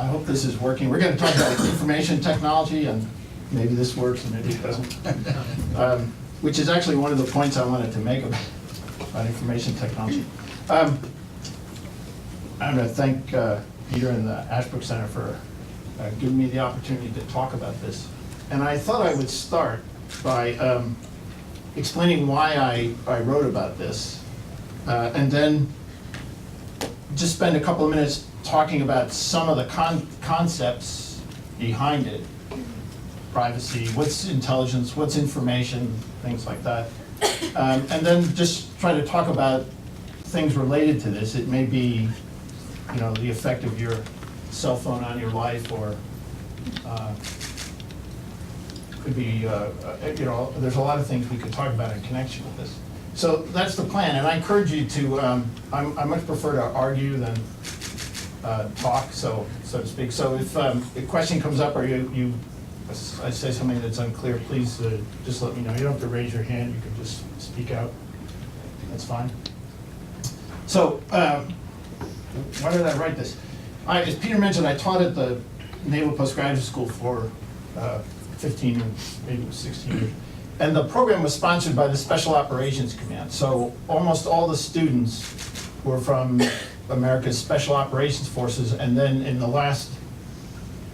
I hope this is working. We're going to talk about information technology, and maybe this works and maybe it doesn't, which is actually one of the points I wanted to make about information technology. I'm going to thank Peter and the Ashbrook Center for giving me the opportunity to talk about this. And I thought I would start by explaining why I wrote about this, and then just spend a couple of minutes talking about some of the concepts behind it. Privacy, what's intelligence, what's information, things like that. And then just try to talk about things related to this. It may be, you know, the effect of your cell phone on your life, or could be, you know, there's a lot of things we could talk about in connection with this. So that's the plan, and I encourage you to, I much prefer to argue than talk, so to speak. So if a question comes up, or I say something that's unclear, please just let me know. You don't have to raise your hand, you can just speak out. That's fine. So, why did I write this? As Peter mentioned, I taught at the Naval Postgraduate School for 15 or maybe it was 16 years. And the program was sponsored by the Special Operations Command. So almost all the students were from America's Special Operations Forces, and then in the last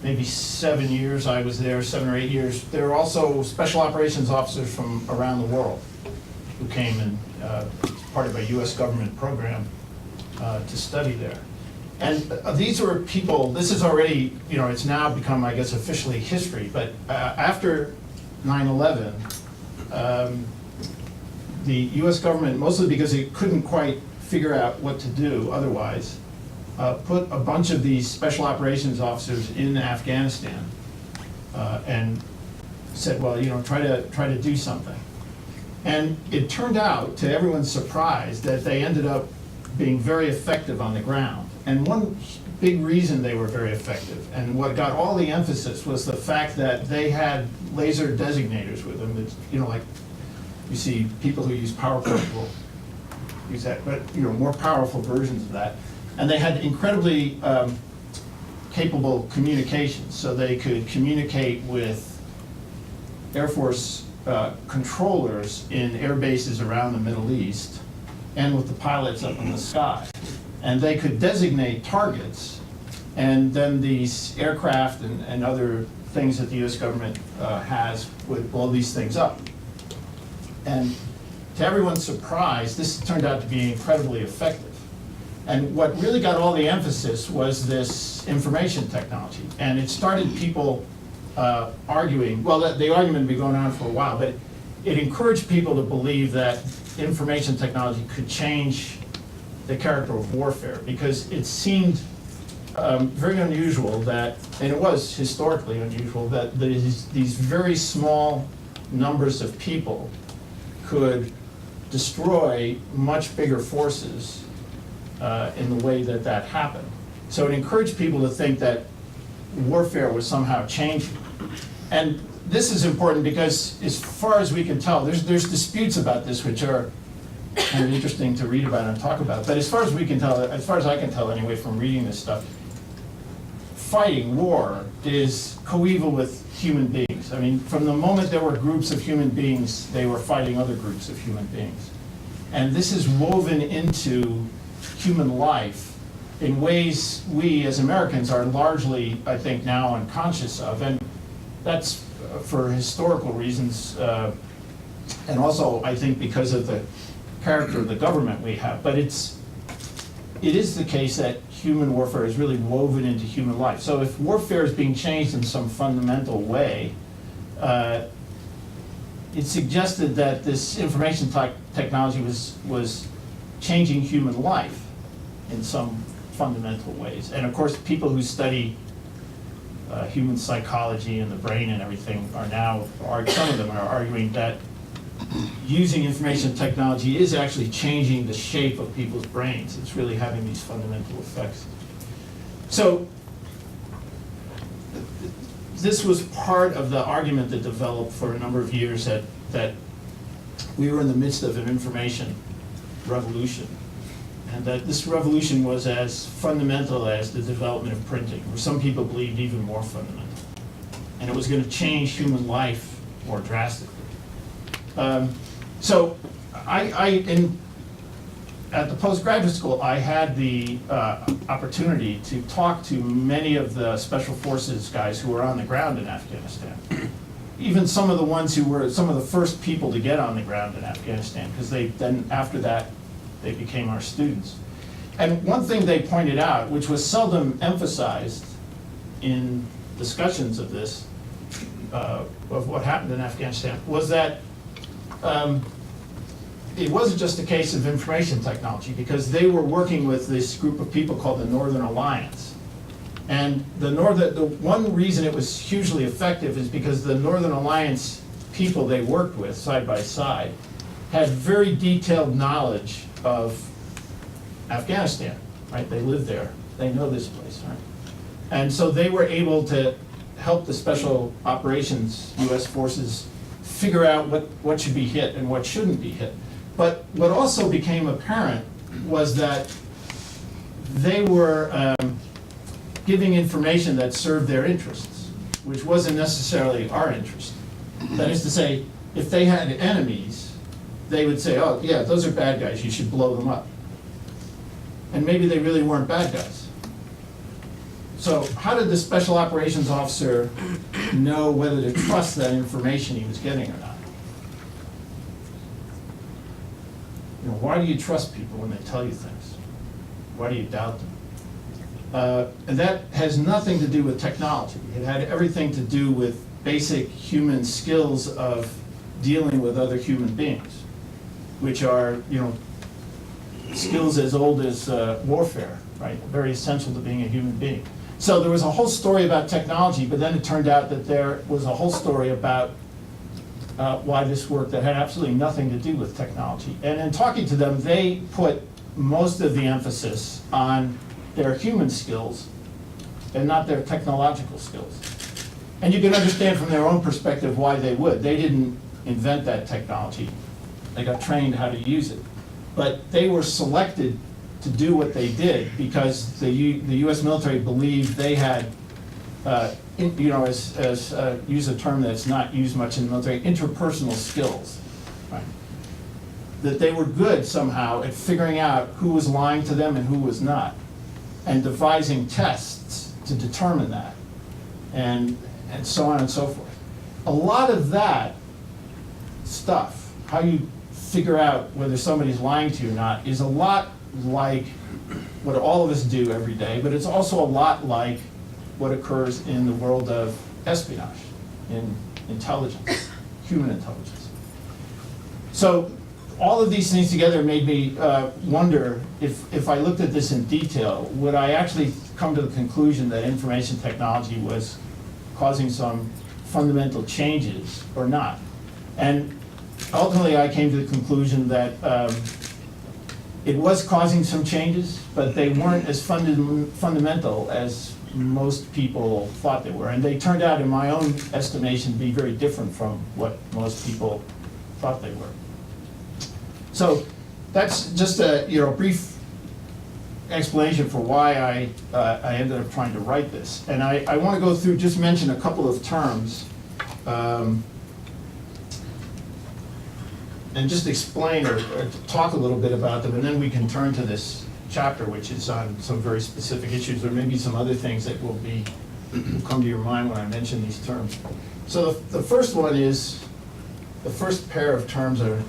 maybe 7 years I was there, 7 or 8 years, there were also Special Operations officers from around the world who came and part of a US government program to study there. And these were people, this is already, you know, it's now become, I guess, officially history, but after 9/11, the US government, mostly because it couldn't quite figure out what to do otherwise, put a bunch of these special operations officers in Afghanistan and said, well, you know, try to do something. And it turned out, to everyone's surprise, that they ended up being very effective on the ground. And one big reason they were very effective, and what got all the emphasis, was the fact that they had laser designators with them. It's, you know, like you see people who use PowerPoint will use that, but, you know, more powerful versions of that. And they had incredibly capable communications, so they could communicate with Air Force controllers in air bases around the Middle East, and with the pilots up in the sky. And they could designate targets, and then these aircraft and other things that the US government has would blow these things up. And to everyone's surprise, this turned out to be incredibly effective. And what really got all the emphasis was this information technology. And it started people arguing, well, the argument had been going on for a while, but it encouraged people to believe that information technology could change the character of warfare, because it seemed very unusual that, and it was historically unusual, that these very small numbers of people could destroy much bigger forces in the way that happened. So it encouraged people to think that warfare was somehow changing. And this is important because, as far as we can tell, there's disputes about this which are kind of interesting to read about and talk about. But as far as we can tell, as far as I can tell anyway from reading this stuff, fighting war is coeval with human beings. I mean, from the moment there were groups of human beings, they were fighting other groups of human beings. And this is woven into human life in ways we as Americans are largely, I think, now unconscious of. And that's for historical reasons, and also, I think, because of the character of the government we have. But it is the case that human warfare is really woven into human life. So if warfare is being changed in some fundamental way, it suggested that this information technology was changing human life in some fundamental ways. And of course, people who study human psychology and the brain and everything are now, some of them are arguing that using information technology is actually changing the shape of people's brains. It's really having these fundamental effects. So this was part of the argument that developed for a number of years that we were in the midst of an information revolution. and that this revolution was as fundamental as the development of printing, or some people believed even more fundamental. And it was going to change human life more drastically. So at the postgraduate school, I had the opportunity to talk to many of the special forces guys who were on the ground in Afghanistan. Even some of the ones who were some of the first people to get on the ground in Afghanistan, because then after that, they became our students. And one thing they pointed out, which was seldom emphasized in discussions of this, of what happened in Afghanistan, was that it wasn't just a case of information technology, because they were working with this group of people called the Northern Alliance. And the one reason it was hugely effective is because the Northern Alliance people they worked with, side by side, had very detailed knowledge of Afghanistan, right? They lived there, they know this place, right? And so they were able to help the special operations US forces figure out what should be hit and what shouldn't be hit. But what also became apparent was that they were giving information that served their interests, which wasn't necessarily our interest. That is to say, if they had enemies, they would say, oh yeah, those are bad guys, you should blow them up. And maybe they really weren't bad guys. So how did the special operations officer know whether to trust that information he was getting or not? You know, why do you trust people when they tell you things? Why do you doubt them? And that has nothing to do with technology. It had everything to do with basic human skills of dealing with other human beings, which are, you know, skills as old as warfare, right? Very essential to being a human being. So there was a whole story about technology, but then it turned out that there was a whole story about why this worked that had absolutely nothing to do with technology. And in talking to them, they put most of the emphasis on their human skills and not their technological skills. And you can understand from their own perspective why they would. They didn't invent that technology. They got trained how to use it. But they were selected to do what they did because the US military believed they had, you know, use a term that's not used much in the military, interpersonal skills, right? That they were good somehow at figuring out who was lying to them and who was not, and devising tests to determine that, and so on and so forth. A lot of that stuff, how you figure out whether somebody's lying to you or not, is a lot like what all of us do every day, but it's also a lot like what occurs in the world of espionage, in intelligence, human intelligence. So all of these things together made me wonder if I looked at this in detail, would I actually come to the conclusion that information technology was causing some fundamental changes or not? And ultimately I came to the conclusion that it was causing some changes, but they weren't as fundamental as most people thought they were. And they turned out, in my own estimation, to be very different from what most people thought they were. So that's just a brief explanation for why I ended up trying to write this. And I want to go through, just mention a couple of terms and just explain or talk a little bit about them, and then we can turn to this chapter, which is on some very specific issues, or maybe some other things that will come to your mind when I mention these terms. So the first one is, the first pair of terms are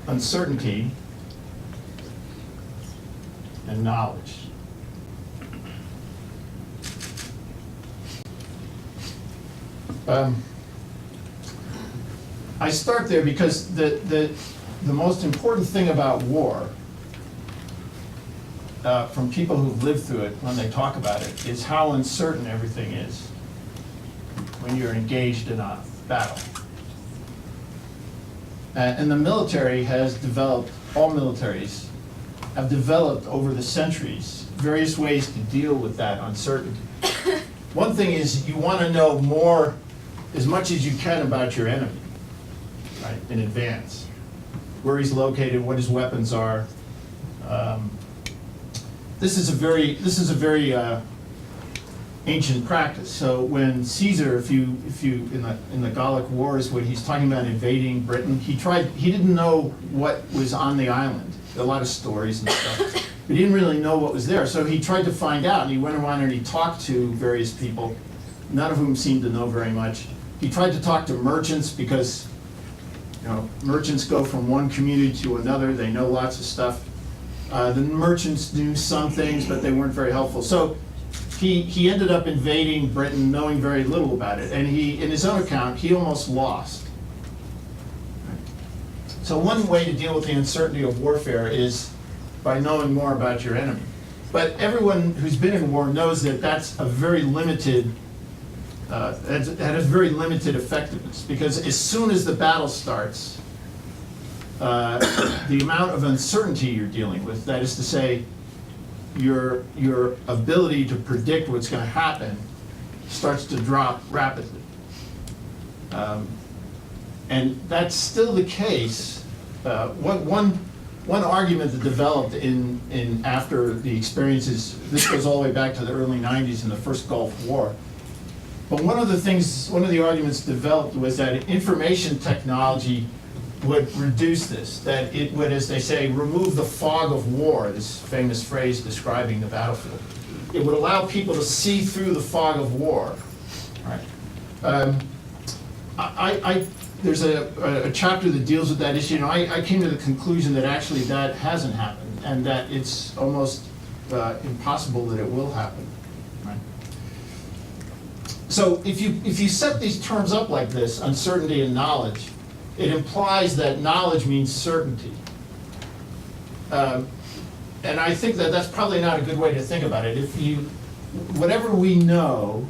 uncertainty and knowledge. I start there because the most important thing about war, from people who've lived through it when they talk about it, is how uncertain everything is when you're engaged in a battle. And the military has developed, all militaries have developed over the centuries various ways to deal with that uncertainty. One thing is you want to know more, as much as you can, about your enemy, right, in advance. Where he's located, what his weapons are, this is a very ancient practice. So when Caesar, if you in the Gallic Wars, when he's talking about invading Britain, he didn't know what was on the island. A lot of stories and stuff, but he didn't really know what was there. So he tried to find out, and he went around and he talked to various people, none of whom seemed to know very much. He tried to talk to merchants because, you know, merchants go from one community to another. They know lots of stuff. The merchants knew some things, but they weren't very helpful. So he ended up invading Britain knowing very little about it. And in his own account, he almost lost. So one way to deal with the uncertainty of warfare is by knowing more about your enemy. But everyone who's been in war knows that that's a very limited, that has very limited effectiveness, because as soon as the battle starts, the amount of uncertainty you're dealing with, that is to say, your ability to predict what's going to happen, starts to drop rapidly. And that's still the case. One argument that developed in after the experiences, this goes all the way back to the early 90s in the first Gulf War. But one of the arguments developed was that information technology would reduce this, that it would, as they say, remove the fog of war, this famous phrase describing the battlefield. It would allow people to see through the fog of war. Right. There's a chapter that deals with that issue. You know, I came to the conclusion that actually that hasn't happened, and that it's almost impossible that it will happen. Right? So if you set these terms up like this, uncertainty and knowledge, it implies that knowledge means certainty. And I think that that's probably not a good way to think about it. Whatever we know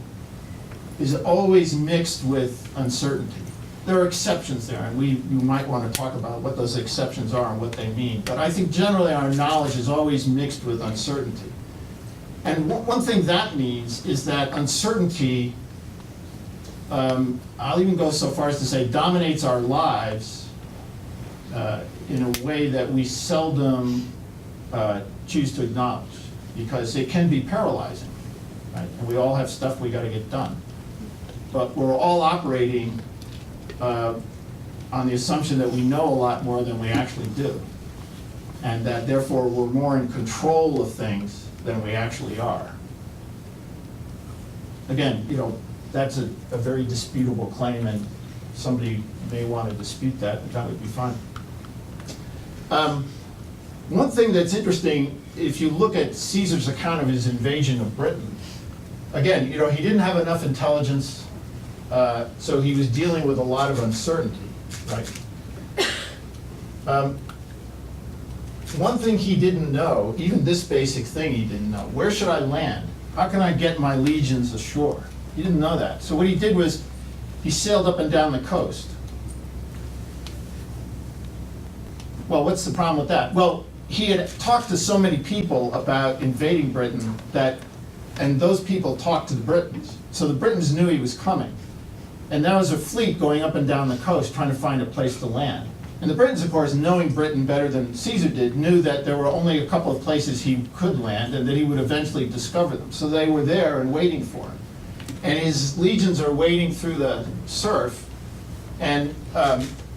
is always mixed with uncertainty. There are exceptions there, and you might want to talk about what those exceptions are and what they mean. But I think generally our knowledge is always mixed with uncertainty. And one thing that means is that uncertainty, I'll even go so far as to say, dominates our lives in a way that we seldom choose to acknowledge, because it can be paralyzing, right? And we all have stuff we got to get done. But we're all operating on the assumption that we know a lot more than we actually do, and that therefore we're more in control of things than we actually are. Again, you know, that's a very disputable claim, and somebody may want to dispute that, but that would be fine. One thing that's interesting, if you look at Caesar's account of his invasion of Britain, again, you know, he didn't have enough intelligence, so he was dealing with a lot of uncertainty, right? One thing he didn't know, even this basic thing he didn't know, where should I land? How can I get my legions ashore? He didn't know that. So what he did was he sailed up and down the coast. Well, what's the problem with that? Well, he had talked to so many people about invading Britain and those people talked to the Britons. So the Britons knew he was coming. And there was a fleet going up and down the coast trying to find a place to land. And the Britons, of course, knowing Britain better than Caesar did, knew that there were only a couple of places he could land and that he would eventually discover them. So they were there and waiting for him. And his legions are wading through the surf, and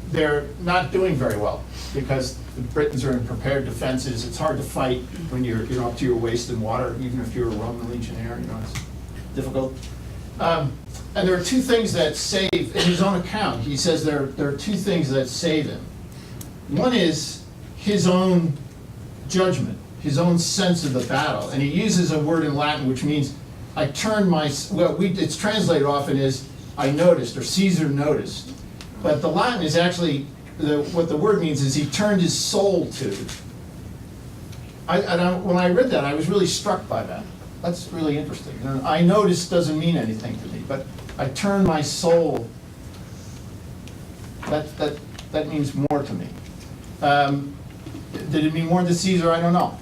they're not doing very well because the Britons are in prepared defenses. It's hard to fight when you're up to your waist in water, even if you're a Roman legionnaire. You know, it's difficult. And there are two things that save, in his own account, he says there are two things that save him. One is his own judgment, his own sense of the battle. And he uses a word in Latin which means, I turned my, it's translated often as, I noticed, or Caesar noticed. But the Latin is actually, what the word means is he turned his soul to. When I read that, I was really struck by that. That's really interesting. I noticed doesn't mean anything to me, but I turned my soul. That means more to me. Did it mean more to Caesar? I don't know.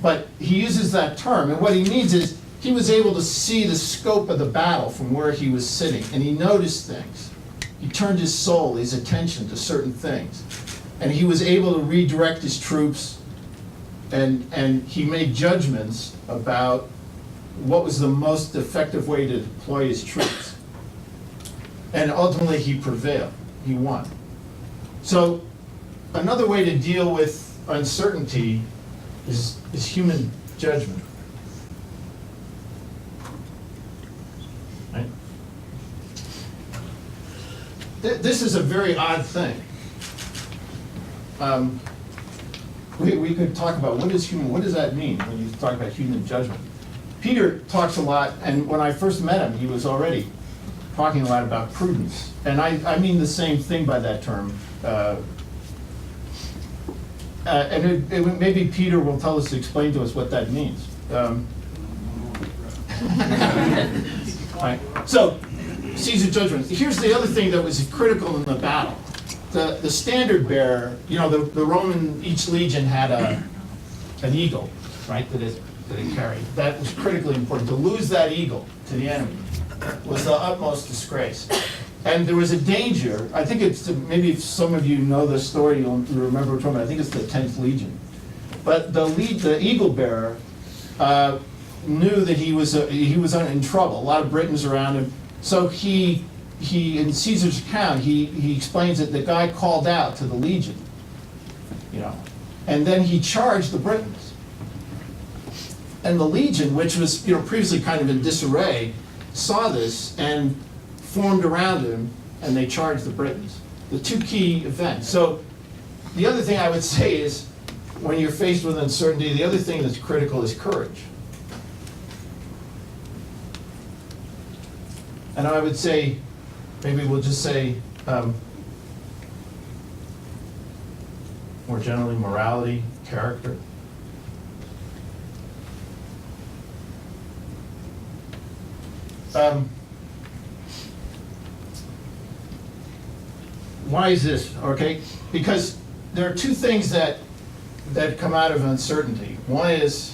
But he uses that term, and what he means is he was able to see the scope of the battle from where he was sitting, and he noticed things. He turned his soul, his attention to certain things, and he was able to redirect his troops and he made judgments about what was the most effective way to deploy his troops. And ultimately, he prevailed. He won. So another way to deal with uncertainty is human judgment. Right? This is a very odd thing. We could talk about what does that mean when you talk about human judgment? Peter talks a lot, and when I first met him, he was already talking a lot about prudence. And I mean the same thing by that term. And maybe Peter will tell us, explain to us what that means. Right. So, Caesar's judgment. Here's the other thing that was critical in the battle. The standard bearer, the Roman, each legion had an eagle, right, that it carried. That was critically important. To lose that eagle to the enemy was the utmost disgrace. And there was a danger, I think maybe if some of you know the story, you'll remember which one, I think it's the 10th Legion. But the eagle bearer knew that he was in trouble, a lot of Britons around him. So he in Caesar's account, he explains that the guy called out to the legion, and then he charged the Britons. And the legion, which was previously kind of in disarray, saw this and formed around him, and they charged the Britons. The two key events. So the other thing I would say is, when you're faced with uncertainty, the other thing that's critical is courage. And I would say, maybe we'll just say, more generally, morality, character. Why is this? Okay, because there are two things that come out of uncertainty. One is,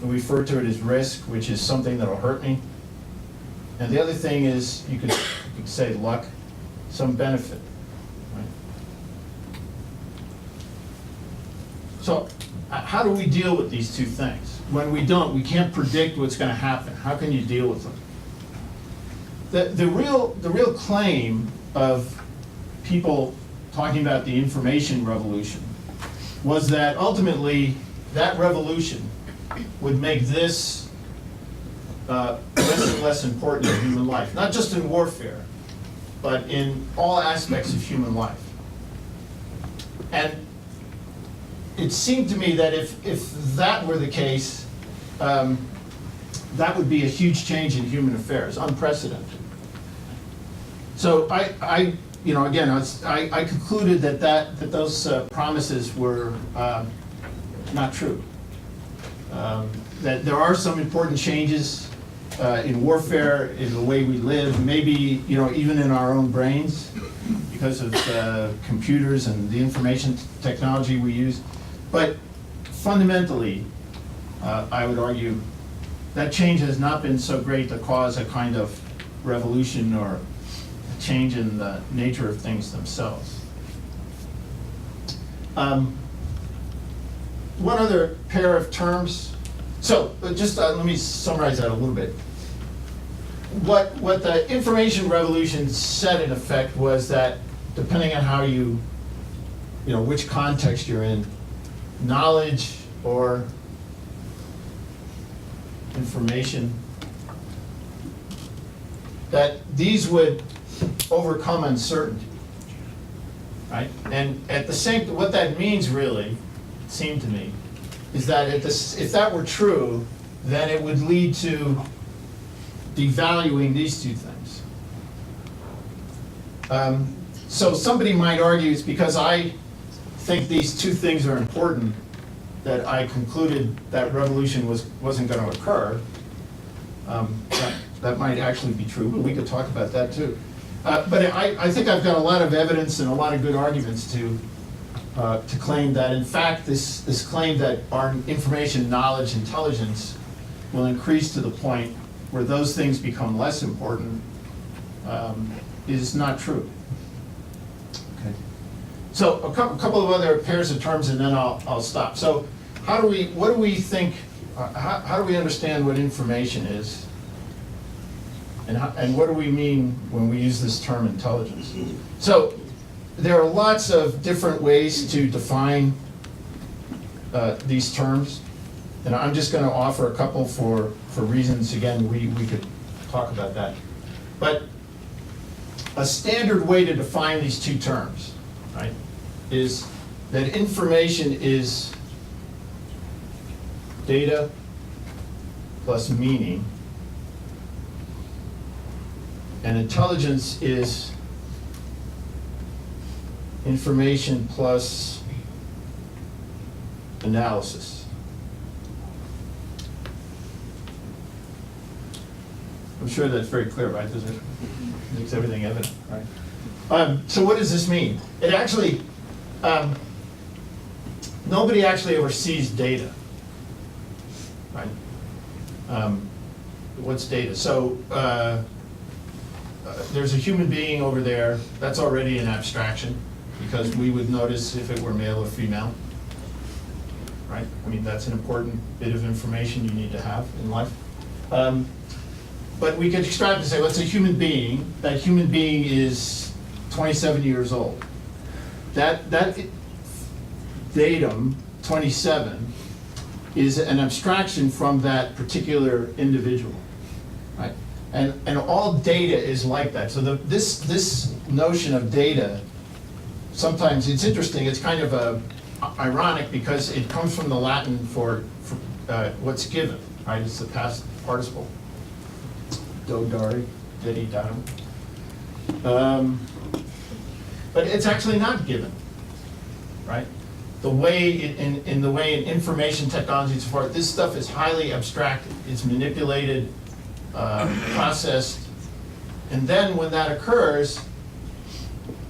we refer to it as risk, which is something that'll hurt me. And the other thing is, you could say luck, some benefit. Right? So how do we deal with these two things? When we can't predict what's going to happen. How can you deal with them? The real claim of people talking about the information revolution was that ultimately that revolution would make this less and less important in human life, not just in warfare, but in all aspects of human life. And it seemed to me that if that were the case, that would be a huge change in human affairs, unprecedented. So I concluded that those promises were not true. That there are some important changes in warfare, in the way we live, maybe even in our own brains, because of computers and the information technology we use. But fundamentally, I would argue that change has not been so great to cause a kind of revolution or a change in the nature of things themselves. One other pair of terms. So just let me summarize that a little bit. What the information revolution said in effect was that depending on how which context you're in, knowledge or information, that these would overcome uncertainty, right? And at the same, what that means really, it seemed to me, is that if that were true, then it would lead to devaluing these two things. So somebody might argue it's because I think these two things are important that I concluded that revolution wasn't going to occur. That might actually be true, but we could talk about that too. But I think I've got a lot of evidence and a lot of good arguments to claim that, in fact, this claim that our information, knowledge, intelligence will increase to the point where those things become less important is not true. Okay. So a couple of other pairs of terms, and then I'll stop. So what do we think, how do we understand what information is? And what do we mean when we use this term intelligence? So there are lots of different ways to define these terms. And I'm just going to offer a couple for reasons, again, we could talk about that. But a standard way to define these two terms, right, is that information is data plus meaning, and intelligence is information plus analysis. I'm sure that's very clear, right? Does it makes everything evident, right? So what does this mean? It actually, nobody actually ever sees data, right? What's data? So there's a human being over there. That's already an abstraction because we would notice if it were male or female, right? I mean, that's an important bit of information you need to have in life. But we could extract and say, what's a human being? That human being is 27 years old. That datum, 27, is an abstraction from that particular individual, right? And all data is like that. So this notion of data, sometimes it's interesting. It's kind of ironic because it comes from the Latin for what's given, right? It's the past participle. Do, dari, dedi, datum. But it's actually not given, right? The way in the way in information technology and so forth, this stuff is highly abstracted. It's manipulated, processed, and then when that occurs,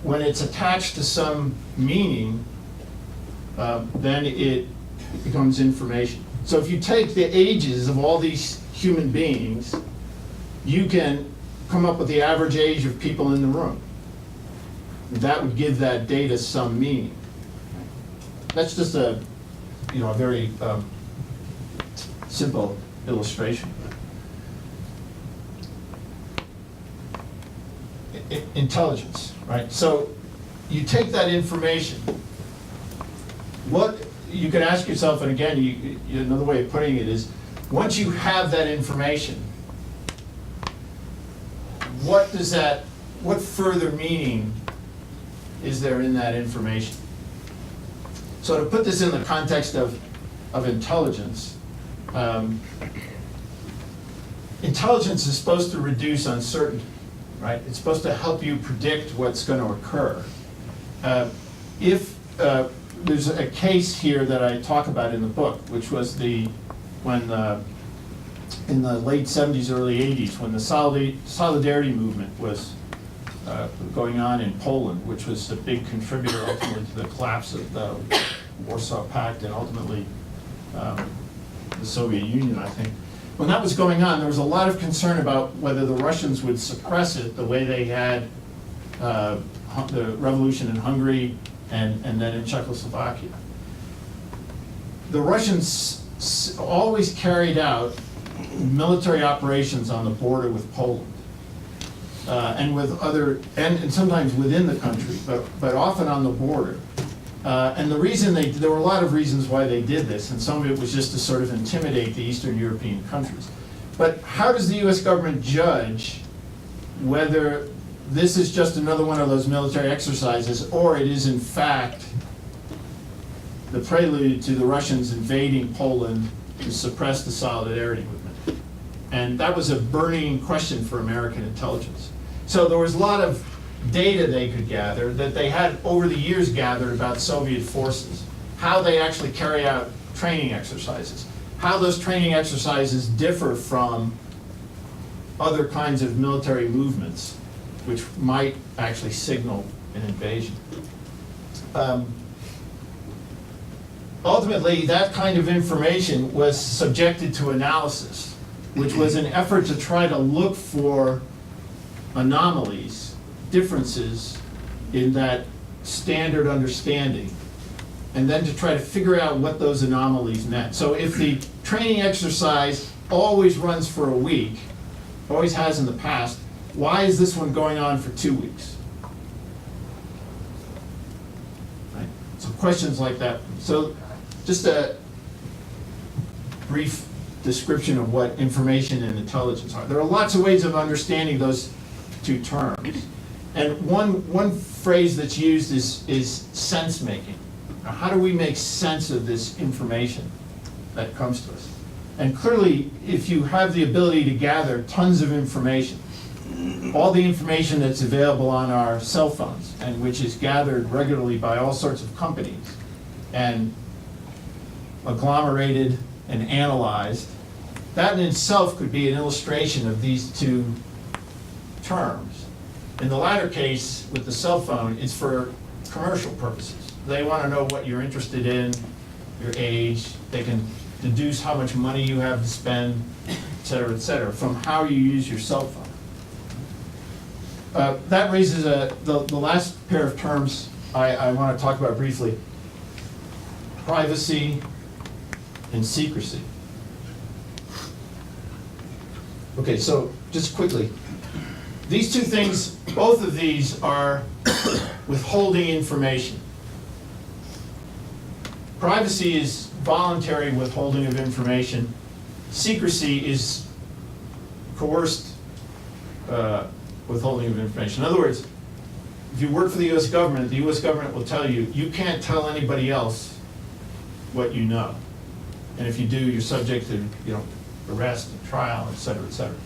when it's attached to some meaning, then it becomes information. So if you take the ages of all these human beings, you can come up with the average age of people in the room. That would give that data some meaning. That's just a very simple illustration. Intelligence, right? So you take that information. What you can ask yourself, and again, another way of putting it is, once you have that information, what further meaning is there in that information? So to put this in the context of intelligence, intelligence is supposed to reduce uncertainty, right? It's supposed to help you predict what's going to occur. There's a case here that I talk about in the book, which was in the late 70s, early 80s, when the Solidarity movement was going on in Poland, which was a big contributor ultimately to the collapse of the Warsaw Pact and ultimately the Soviet Union, I think. When that was going on, there was a lot of concern about whether the Russians would suppress it the way they had the revolution in Hungary and then in Czechoslovakia. The Russians always carried out military operations on the border with Poland and with other, and sometimes within the country, but often on the border. And the reason there were a lot of reasons why they did this, and some of it was just to sort of intimidate the Eastern European countries. But how does the US government judge whether this is just another one of those military exercises, or it is in fact the prelude to the Russians invading Poland to suppress the Solidarity movement? And that was a burning question for American intelligence. So there was a lot of data they could gather that they had over the years gathered about Soviet forces, how they actually carry out training exercises, how those training exercises differ from other kinds of military movements which might actually signal an invasion. Ultimately, that kind of information was subjected to analysis, which was an effort to try to look for anomalies, differences in that standard understanding. and then to try to figure out what those anomalies meant. So if the training exercise always runs for a week, always has in the past, why is this one going on for 2 weeks? Right? So questions like that. So just a brief description of what information and intelligence are. There are lots of ways of understanding those two terms. And one phrase that's used is sense making. Now, how do we make sense of this information that comes to us? And clearly, if you have the ability to gather tons of information, all the information that's available on our cell phones, and which is gathered regularly by all sorts of companies, and agglomerated and analyzed, that in itself could be an illustration of these two terms. In the latter case, with the cell phone, it's for commercial purposes. They want to know what you're interested in, your age, they can deduce how much money you have to spend, et cetera, from how you use your cell phone. That raises the last pair of terms I want to talk about briefly. Privacy and secrecy. Okay, so just quickly, these two things, both of these are withholding information. Privacy is voluntary withholding of information. Secrecy is coerced withholding of information. In other words, if you work for the US government, the US government will tell you, you can't tell anybody else what you know. And if you do, you're subject to, arrest and trial, et cetera, et cetera.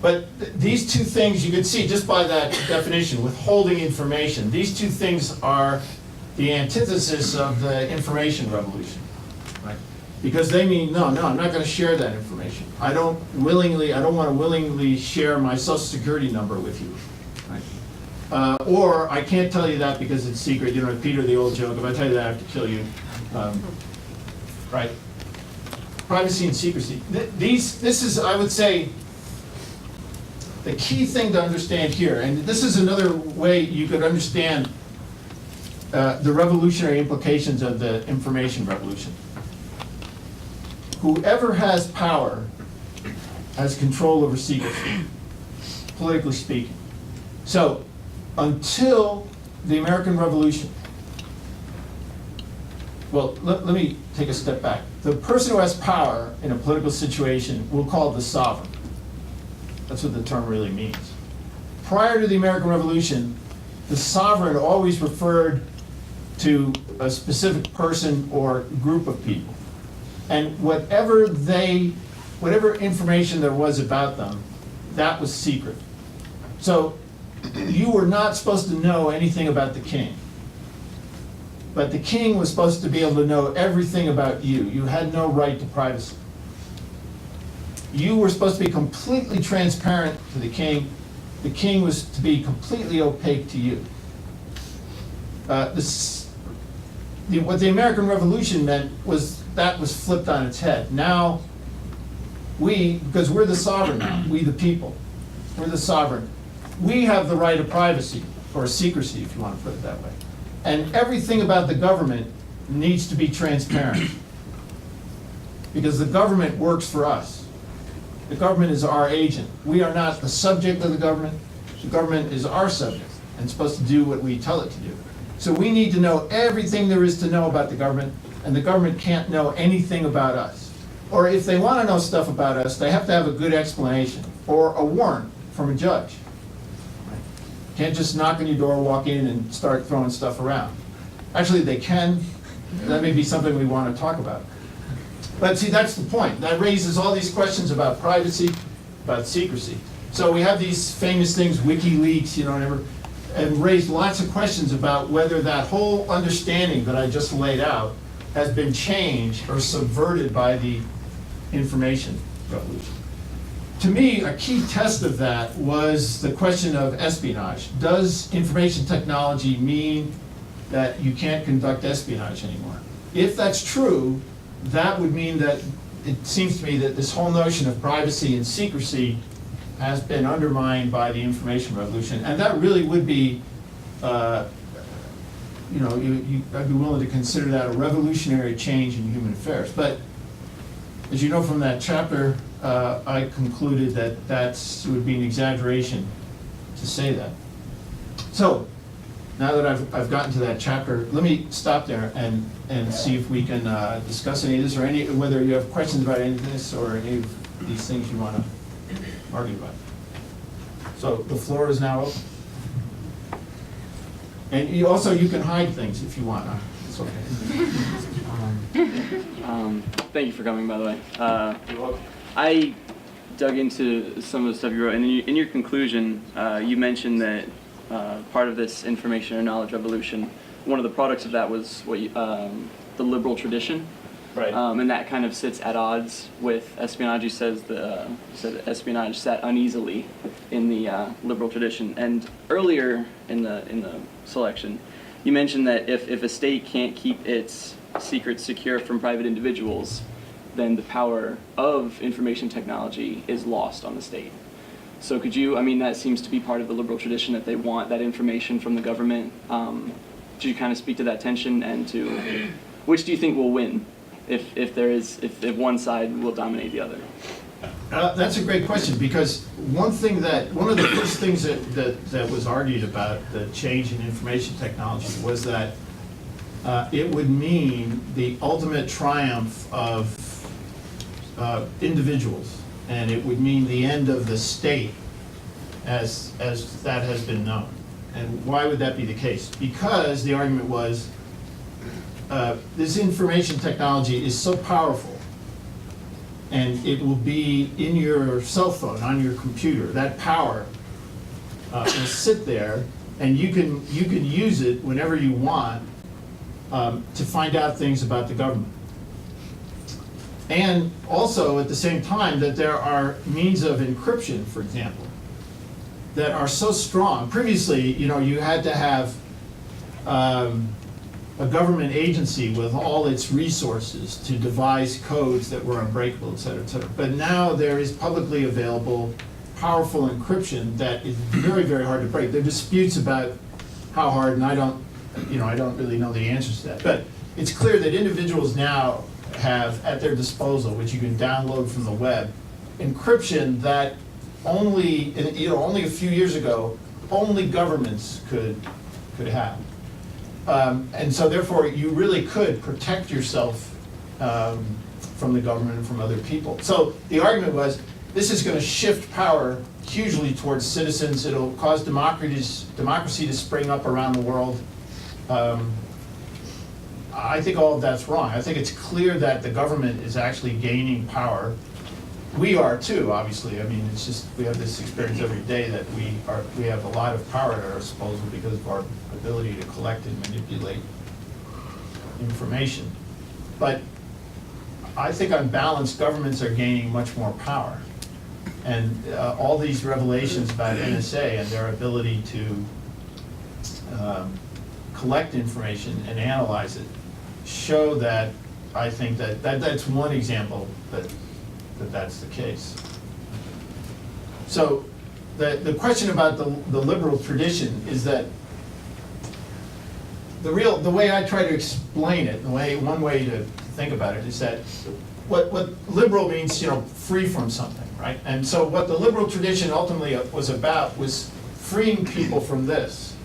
But these two things, you can see just by that definition, withholding information, these two things are the antithesis of the information revolution, right? Because they mean, no, I'm not going to share that information. I don't want to willingly share my social security number with you, right? Or I can't tell you that because it's secret. Peter, the old joke, if I tell you that, I have to kill you, right? Privacy and secrecy. This is, I would say, the key thing to understand here, and this is another way you could understand the revolutionary implications of the information revolution. Whoever has power has control over secrecy, politically speaking. So, until the American Revolution, well, let me take a step back. The person who has power in a political situation, we'll call the sovereign. That's what the term really means. Prior to the American Revolution, the sovereign always referred to a specific person or group of people. And whatever information there was about them, that was secret. So you were not supposed to know anything about the king. But the king was supposed to be able to know everything about you. You had no right to privacy. You were supposed to be completely transparent to the king. The king was to be completely opaque to you. What the American Revolution meant was that was flipped on its head. Now, because we're the sovereign now, we the people, we're the sovereign, we have the right of privacy, or secrecy if you want to put it that way. And everything about the government needs to be transparent. Because the government works for us. The government is our agent. We are not the subject of the government. The government is our subject and supposed to do what we tell it to do. So we need to know everything there is to know about the government, and the government can't know anything about us. Or if they want to know stuff about us, they have to have a good explanation or a warrant from a judge. Can't just knock on your door, walk in, and start throwing stuff around. Actually, they can. That may be something we want to talk about. But see, that's the point. That raises all these questions about privacy, about secrecy. So we have these famous things, WikiLeaks, and raised lots of questions about whether that whole understanding that I just laid out has been changed or subverted by the information revolution. To me, a key test of that was the question of espionage. Does information technology mean that you can't conduct espionage anymore? If that's true, that would mean that it seems to me that this whole notion of privacy and secrecy has been undermined by the information revolution, and that really would be I'd be willing to consider that a revolutionary change in human affairs. But as you know from that chapter, I concluded that it would be an exaggeration to say that. So now that I've gotten to that chapter, let me stop there and see if we can discuss any of this, or whether you have questions about any of this or any of these things you want to argue about. So the floor is now open. And you can hide things if you want. It's okay. Thank you for coming, by the way. You're welcome. I dug into some of the stuff you wrote, and in your conclusion, you mentioned that part of this information or knowledge revolution, one of the products of that was the liberal tradition. Right. And that kind of sits at odds with espionage. You said espionage sat uneasily in the liberal tradition. And earlier in the selection, you mentioned that if a state can't keep its secrets secure from private individuals, then the power of information technology is lost on the state. So could you, that seems to be part of the liberal tradition, that they want that information from the government. Could you kind of speak to that tension, and to which do you think will win if one side will dominate the other? That's a great question, because one of the first things that was argued about the change in information technology was that it would mean the ultimate triumph of individuals, and it would mean the end of the state as that has been known. And why would that be the case? Because the argument was this information technology is so powerful, and it will be in your cell phone, on your computer. That power will sit there, and you can use it whenever you want to find out things about the government. And also, at the same time, that there are means of encryption, for example, that are so strong. Previously, you had to have a government agency with all its resources to devise codes that were unbreakable, et cetera, et cetera. But now there is publicly available, powerful encryption that is very, very hard to break. There are disputes about how hard, and I don't really know the answers to that. But it's clear that individuals now have at their disposal, which you can download from the web, encryption that only a few years ago, only governments could have. And so therefore, you really could protect yourself from the government and from other people. So the argument was, this is going to shift power hugely towards citizens. It'll cause democracy to spring up around the world. I think all of that's wrong. I think it's clear that the government is actually gaining power. We are too, obviously. It's just, we have this experience every day that we have a lot of power at our disposal because of our ability to collect and manipulate information. But I think on balance, governments are gaining much more power. And all these revelations about NSA and their ability to collect information and analyze it show that, I think that's one example that's the case. So the question about the liberal tradition is that the way I try to explain it, one way to think about it is that what liberal means, free from something, right? And so what the liberal tradition ultimately was about was freeing people from this.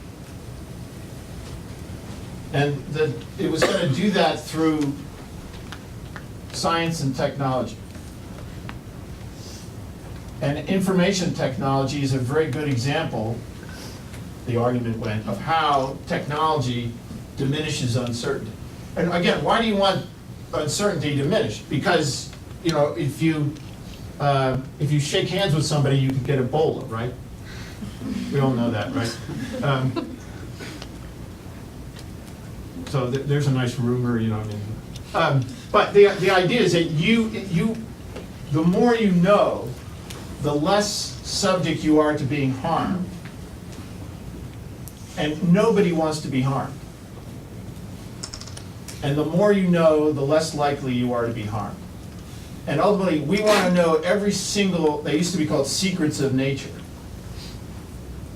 And it was going to do that through science and technology. And information technology is a very good example, the argument went, of how technology diminishes uncertainty. And again, why do you want uncertainty diminished? Because if you shake hands with somebody, you can get Ebola, right? We all know that, right? So there's a nice rumor, but the idea is that the more you know, the less subject you are to being harmed. And nobody wants to be harmed. And the more you know, the less likely you are to be harmed. And ultimately, we want to know every single, they used to be called secrets of nature.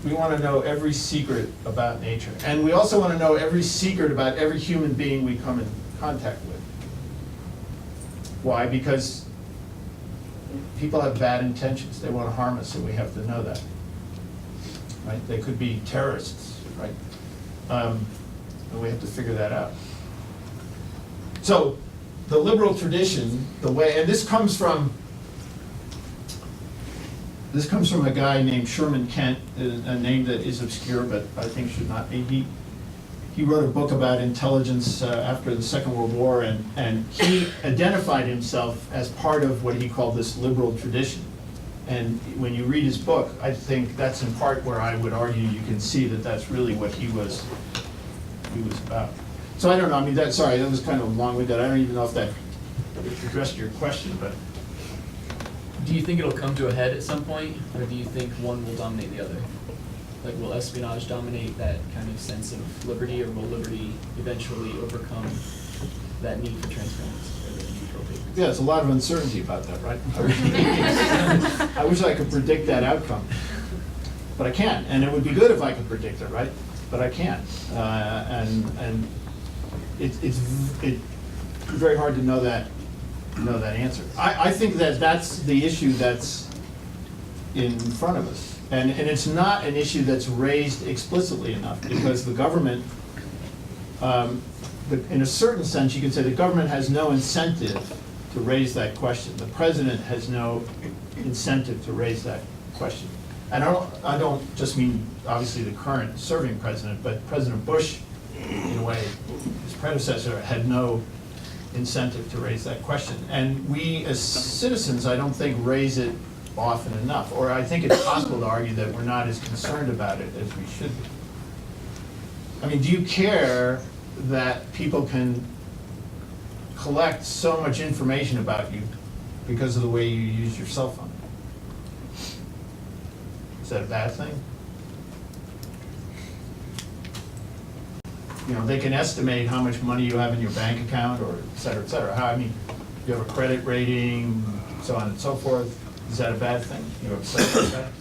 We want to know every secret about nature. And we also want to know every secret about every human being we come in contact with. Why? Because people have bad intentions. They want to harm us, and we have to know that. Right? They could be terrorists, right? And we have to figure that out. So the liberal tradition, the way, and this comes from a guy named Sherman Kent, a name that is obscure, but I think should not be. He wrote a book about intelligence after the Second World War, and he identified himself as part of what he called this liberal tradition. And when you read his book, I think that's in part where I would argue you can see that that's really what he was about. So I don't know, I mean, sorry, that was kind of long-winded. I don't even know if that addressed your question, but. Do you think it'll come to a head at some point, or do you think one will dominate the other? Like, will espionage dominate that kind of sense of liberty, or will liberty eventually overcome that need for transparency or the need for openness? Yeah, there's a lot of uncertainty about that, right? I wish I could predict that outcome, but I can't. And it would be good if I could predict it, right? But I can't. And it's very hard to know that answer. I think that's the issue that's in front of us. And it's not an issue that's raised explicitly enough, because the government, in a certain sense, you could say the government has no incentive to raise that question. The president has no incentive to raise that question. And I don't just mean, obviously, the current serving president, but President Bush, in a way, his predecessor, had no incentive to raise that question. And we, as citizens, I don't think raise it often enough. Or I think it's possible to argue that we're not as concerned about it as we should be. I mean, do you care that people can collect so much information about you because of the way you use your cell phone? Is that a bad thing? You know, they can estimate how much money you have in your bank account, or et cetera, et cetera. I mean, you have a credit rating, so on and so forth. Is that a bad thing? You're upset about that?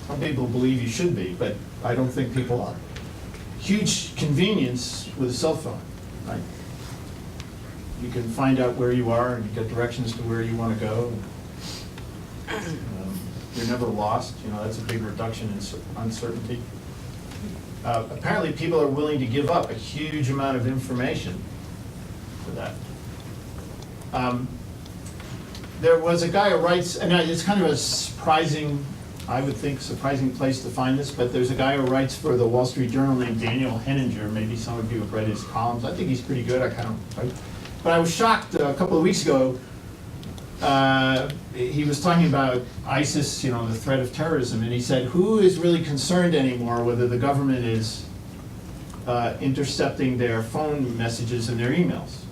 Some people believe you should be, but I don't think people are. Huge convenience with a cell phone, right? You can find out where you are and get directions to where you want to go. You're never lost. You know, that's a big reduction in uncertainty. Apparently, people are willing to give up a huge amount of information for that. There was a guy who writes, and it's kind of a surprising, I would think, surprising place to find this, but there's a guy who writes for the Wall Street Journal named Daniel Henninger. Maybe some of you have read his columns. I think he's pretty good. But I was shocked a couple of weeks ago. He was talking about ISIS, you know, the threat of terrorism, and he said, who is really concerned anymore whether the government is intercepting their phone messages and their emails?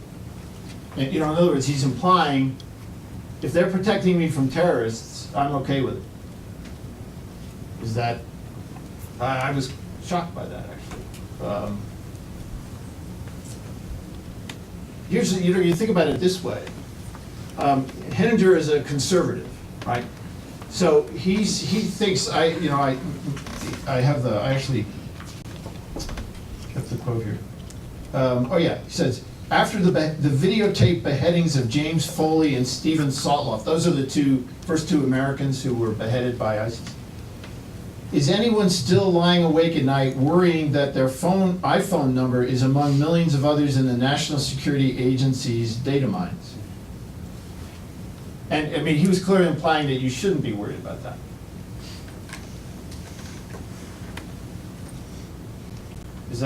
And, you know, in other words, he's implying, if they're protecting me from terrorists, I'm okay with it. Is that, I was shocked by that, actually. Here's, you know, you think about it this way. Henninger is a conservative, right? So he thinks, I actually have the quote here. Oh yeah, he says, after the videotape beheadings of James Foley and Stephen Sotloff, those are the first two Americans who were beheaded by ISIS. Is anyone still lying awake at night worrying that their iPhone number is among millions of others in the National Security Agency's data mines? And I mean, he was clearly implying that you shouldn't be worried about that. Is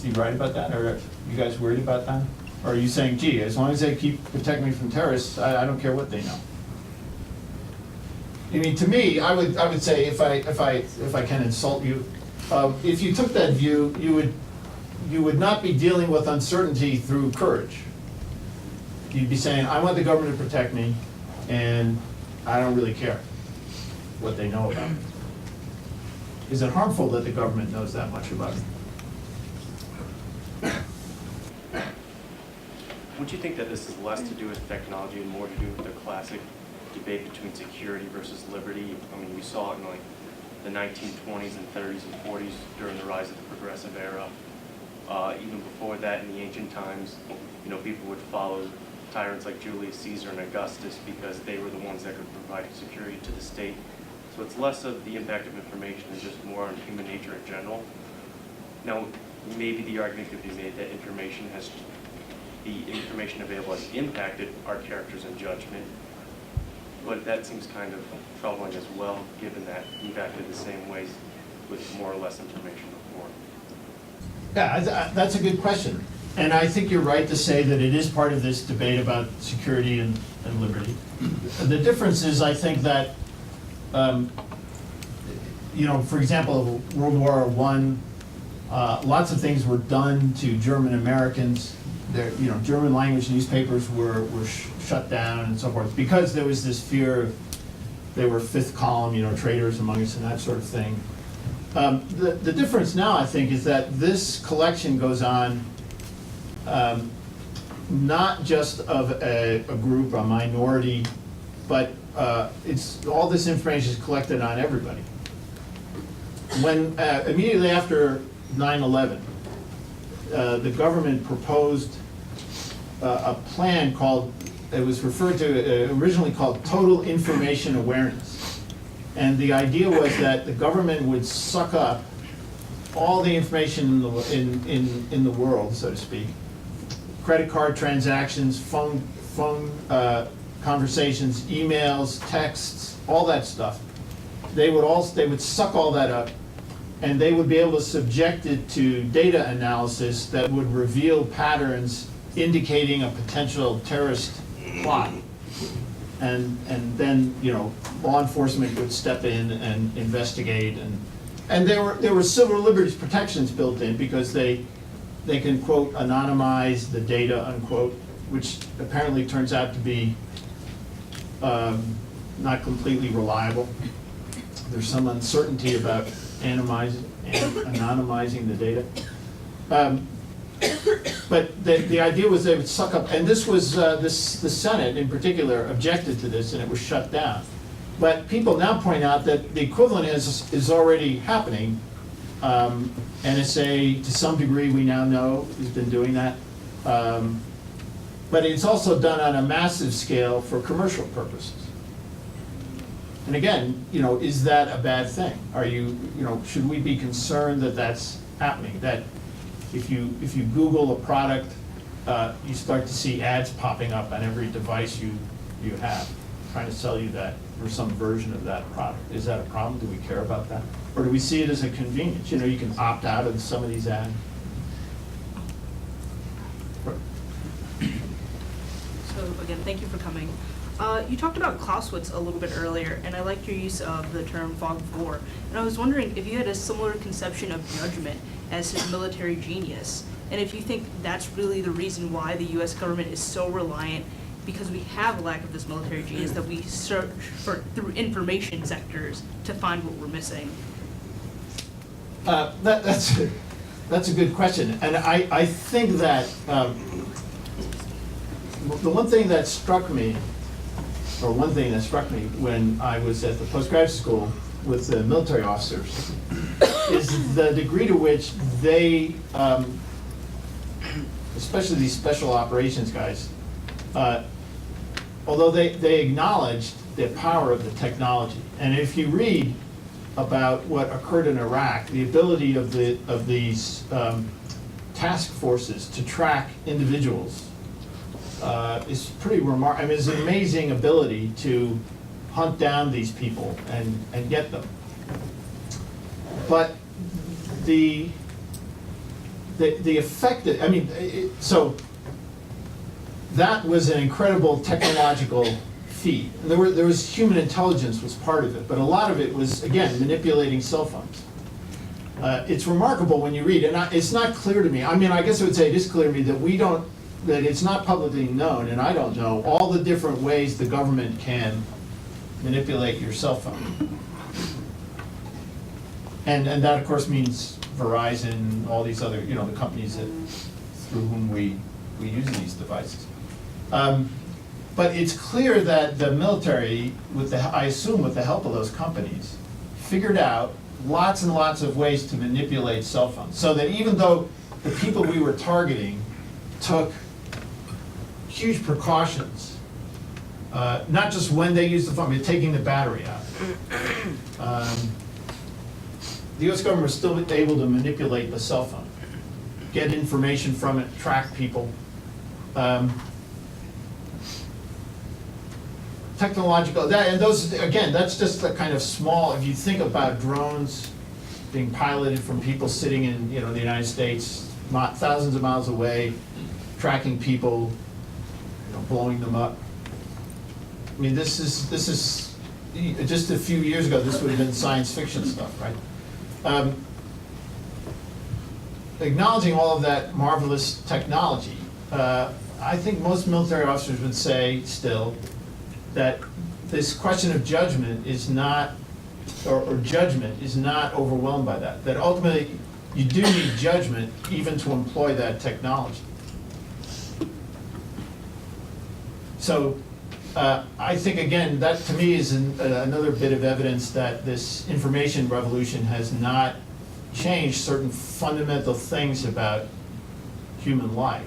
he right about that? Or are you guys worried about that? Or are you saying, gee, as long as they keep protecting me from terrorists, I don't care what they know? I mean, to me, I would say, if I can insult you, if you took that view, you would not be dealing with uncertainty through courage. You'd be saying, I want the government to protect me, and I don't really care what they know about me. Is it harmful that the government knows that much about me? Would you think that this is less to do with technology and more to do with the classic debate between security versus liberty? I mean, we saw it in like the 1920s and 30s and 40s during the rise of the progressive era. Even before that, in the ancient times, people would follow tyrants like Julius Caesar and Augustus because they were the ones that could provide security to the state. So it's less of the impact of information and just more on human nature in general. Now, maybe the argument could be made that the information available has impacted our characters and judgment, but that seems kind of troubling as well, given that we've acted the same ways with more or less information before. Yeah, that's a good question. And I think you're right to say that it is part of this debate about security and liberty. The difference is, I think that, for example, World War I, lots of things were done to German Americans. German language newspapers were shut down and so forth because there was this fear of they were fifth column, traitors among us and that sort of thing. The difference now, I think, is that this collection goes on not just of a group, a minority, but it's all this information is collected on everybody. When immediately after 9/11, the government proposed a plan called, it was referred to, originally called Total Information Awareness. And the idea was that the government would suck up all the information in the world, so to speak. Credit card transactions, phone conversations, emails, texts, all that stuff. They would suck all that up, and they would be able to subject it to data analysis that would reveal patterns indicating a potential terrorist plot. And then, law enforcement would step in and investigate, and there were civil liberties protections built in because they can, quote, anonymize the data, unquote, which apparently turns out to be not completely reliable. There's some uncertainty about anonymizing the data. But the idea was they would suck up, and this was, the Senate in particular objected to this, and it was shut down. But people now point out that the equivalent is already happening. NSA, to some degree, we now know, has been doing that. But it's also done on a massive scale for commercial purposes. And again, is that a bad thing? Should we be concerned that that's happening? That if you Google a product, you start to see ads popping up on every device you have, trying to sell you that or some version of that product. Is that a problem? Do we care about that? Or do we see it as a convenience? You can opt out of some of these ads. So again, thank you for coming. You talked about Clausewitz a little bit earlier, and I liked your use of the term fog of war. And I was wondering if you had a similar conception of judgment as his military genius, and if you think that's really the reason why the U.S. government is so reliant, because we have a lack of this military genius, that we search through information sectors to find what we're missing. That's a good question, and I think that the one thing that struck me when I was at the postgraduate school with the military officers is the degree to which they, especially these special operations guys, although they acknowledged the power of the technology. And if you read about what occurred in Iraq, the ability of these task forces to track individuals is pretty remarkable. I mean, it's an amazing ability to hunt down these people and get them. But the effect, so that was an incredible technological feat. And there was human intelligence was part of it, but a lot of it was, again, manipulating cell phones. It's remarkable when you read, and it's not clear to me. I mean, I guess I would say it is clear to me that it's not publicly known, and I don't know all the different ways the government can manipulate your cell phone. And that, of course, means Verizon, all these other, the companies through whom we use these devices. But it's clear that the military, I assume with the help of those companies, figured out lots and lots of ways to manipulate cell phones. So that even though the people we were targeting took huge precautions, not just when they used the phone, but taking the battery out. The US government was still able to manipulate the cell phone, get information from it, track people. Technological, and those, again, that's just a kind of small, if you think about drones being piloted from people sitting in, the United States, thousands of miles away, tracking people, blowing them up. I mean, this is just a few years ago, this would have been science fiction stuff, right? Acknowledging all of that marvelous technology, I think most military officers would say still that this question of judgment is not, or judgment is not overwhelmed by that. That ultimately, you do need judgment even to employ that technology. So I think, again, that to me is another bit of evidence that this information revolution has not changed certain fundamental things about human life.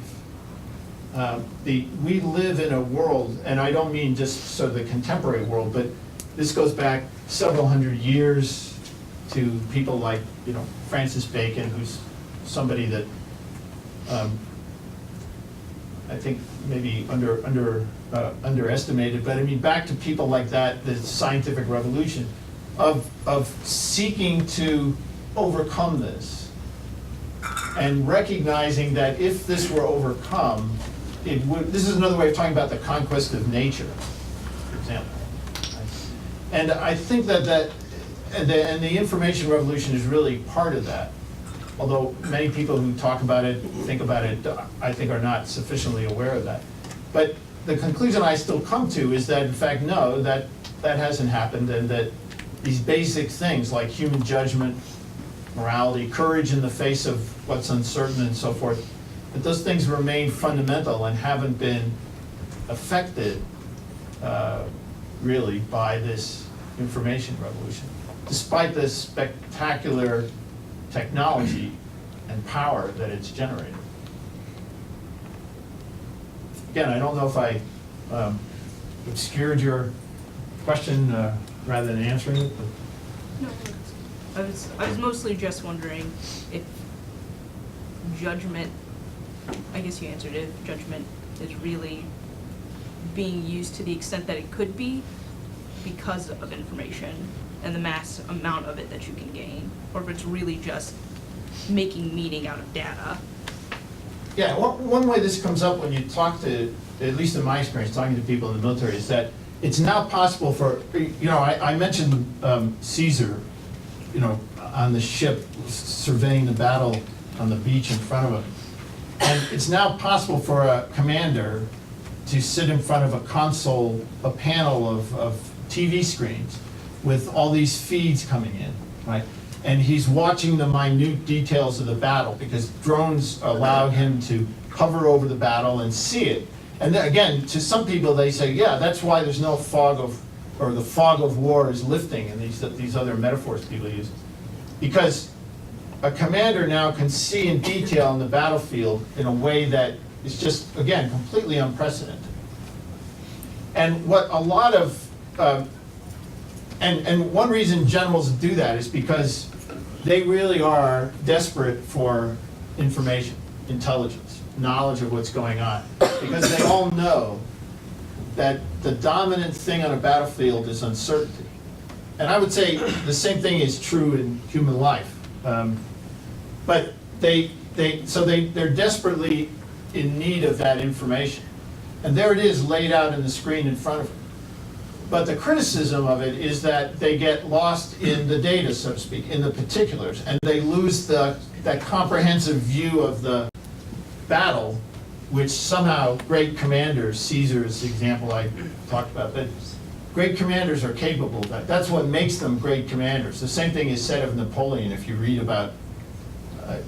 We live in a world, and I don't mean just sort of the contemporary world, but this goes back several hundred years to people like, Francis Bacon, who's somebody that I think maybe underestimated, but I mean, back to people like that, the scientific revolution of seeking to overcome this and recognizing that if this were overcome, this is another way of talking about the conquest of nature, for example. And I think that the information revolution is really part of that. Although many people who talk about it, think about it, I think are not sufficiently aware of that. But the conclusion I still come to is that, in fact, no, that hasn't happened, and that these basic things like human judgment, morality, courage in the face of what's uncertain and so forth, that those things remain fundamental and haven't been affected really by this information revolution, despite the spectacular technology and power that it's generated. Again, I don't know if I obscured your question rather than answering it, but. No, I was mostly just wondering if judgment, I guess you answered it, if judgment is really being used to the extent that it could be because of information and the mass amount of it that you can gain, or if it's really just making meaning out of data. Yeah, one way this comes up when you talk to, at least in my experience, talking to people in the military, is that it's now possible for, I mentioned Caesar, on the ship surveying the battle on the beach in front of him. And it's now possible for a commander to sit in front of a console, a panel of TV screens with all these feeds coming in, right? And he's watching the minute details of the battle because drones allow him to hover over the battle and see it. And then, again, to some people they say, yeah, that's why there's no the fog of war is lifting, and these other metaphors people use. Because a commander now can see in detail on the battlefield in a way that is just, again, completely unprecedented. And what a lot of, and one reason generals do that is because they really are desperate for information, intelligence, knowledge of what's going on. Because they all know that the dominant thing on a battlefield is uncertainty. And I would say the same thing is true in human life. But they're desperately in need of that information. And there it is laid out in the screen in front of them. But the criticism of it is that they get lost in the data, so to speak, in the particulars, and they lose that comprehensive view of the battle, which somehow great commanders, Caesar is the example I talked about, but great commanders are capable of that. That's what makes them great commanders. The same thing is said of Napoleon. If you read about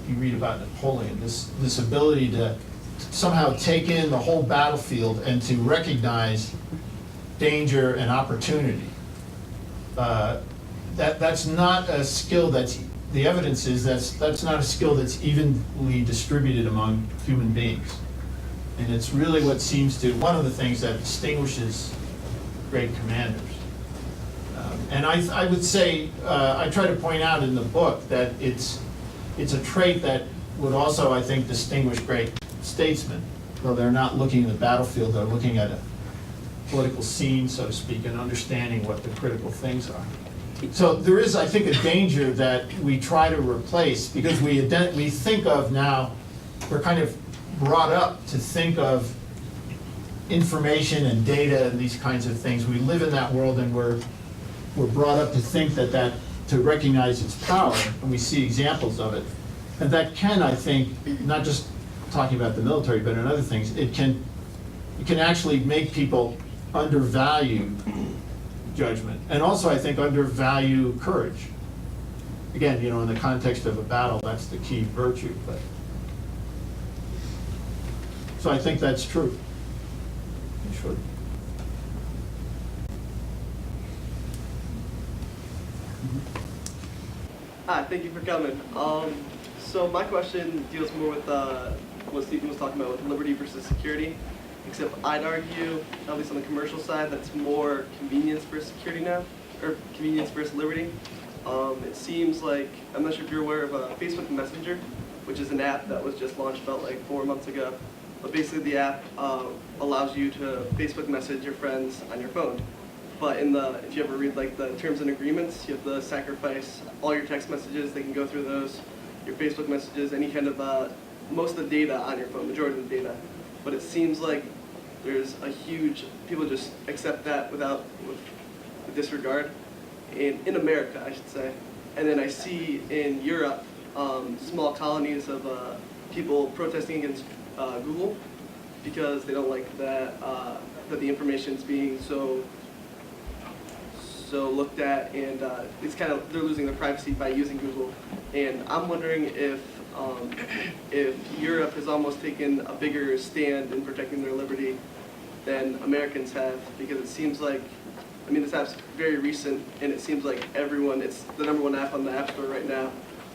Napoleon, this ability to somehow take in the whole battlefield and to recognize danger and opportunity. that's not a skill the evidence is that's not a skill that's evenly distributed among human beings. And it's really what seems to, one of the things that distinguishes great commanders. And I would say, I try to point out in the book that it's a trait that would also, I think, distinguish great statesmen. Though they're not looking at the battlefield, they're looking at a political scene, so to speak, and understanding what the critical things are. So there is, I think, a danger that we try to replace, because we think of now, we're kind of brought up to think of information and data and these kinds of things. We live in that world, and we're brought up to think that to recognize its power, and we see examples of it. And that can, I think, not just talking about the military, but in other things, it can actually make people undervalue judgment, and also, I think, undervalue courage. Again, in the context of a battle, that's the key virtue. But so I think that's true. You should. Hi, thank you for coming. So my question deals more with what Stephen was talking about with liberty versus security, except I'd argue, at least on the commercial side, that's more convenience versus security now, or convenience versus liberty. It seems like, I'm not sure if you're aware of Facebook Messenger, which is an app that was just launched about like 4 months ago. But basically the app allows you to Facebook message your friends on your phone. But if you ever read like the terms and agreements, you have to sacrifice all your text messages. They can go through those, your Facebook messages, any kind of most of the data on your phone, majority of the data. But it seems like there's a huge, people just accept that with disregard, in America, I should say. And then I see in Europe small colonies of people protesting against Google because they don't like that the information is being so looked at, and it's kind of, they're losing their privacy by using Google. And I'm wondering if Europe has almost taken a bigger stand in protecting their liberty than Americans have, because it seems like, I mean, this app's very recent, and it seems like it's the #1 app on the App Store right now,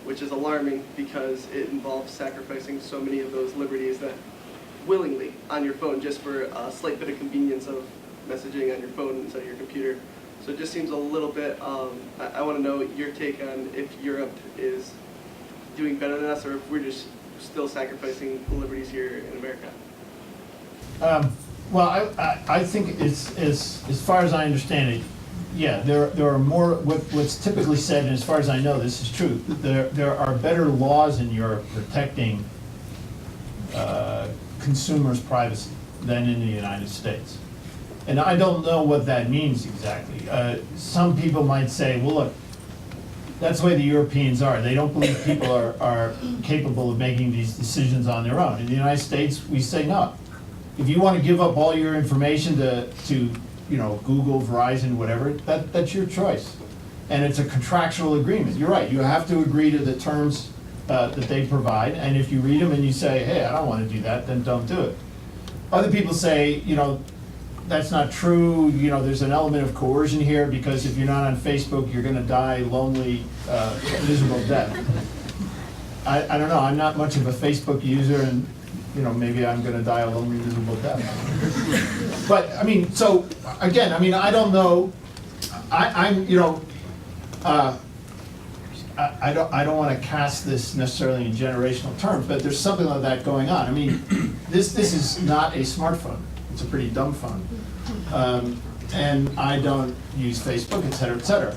which is alarming because it involves sacrificing so many of those liberties that willingly on your phone, just for a slight bit of convenience of messaging on your phone instead of your computer. So it just seems a little bit, I want to know your take on if Europe is doing better than us, or if we're just still sacrificing the liberties here in America. Well, I think as far as I understand it, yeah, there are more, what's typically said, and as far as I know, this is true, there are better laws in Europe protecting consumers' privacy than in the United States. And I don't know what that means exactly. Some people might say, well, look, that's the way the Europeans are. They don't believe people are capable of making these decisions on their own. In the United States, we say no. If you want to give up all your information to Google, Verizon, whatever, that's your choice. And it's a contractual agreement. You're right, you have to agree to the terms that they provide, and if you read them and you say, hey, I don't want to do that, then don't do it. Other people say, that's not true, there's an element of coercion here, because if you're not on Facebook, you're going to die lonely, miserable death. I don't know, I'm not much of a Facebook user, and maybe I'm going to die a lonely, miserable death. But, so, again, I don't know, I don't want to cast this necessarily in generational terms, but there's something like that going on. This is not a smartphone. It's a pretty dumb phone. And I don't use Facebook, et cetera, et cetera.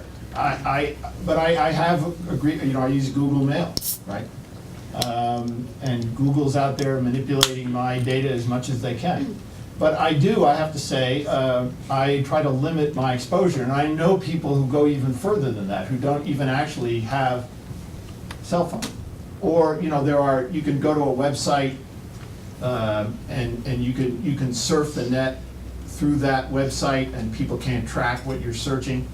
But I have agreed, I use Google Mail, right? And Google's out there manipulating my data as much as they can. But I have to say, I try to limit my exposure, and I know people who go even further than that, who don't even actually have cell phone. Or, you can go to a website, and you can surf the net through that website, and people can't track what you're searching.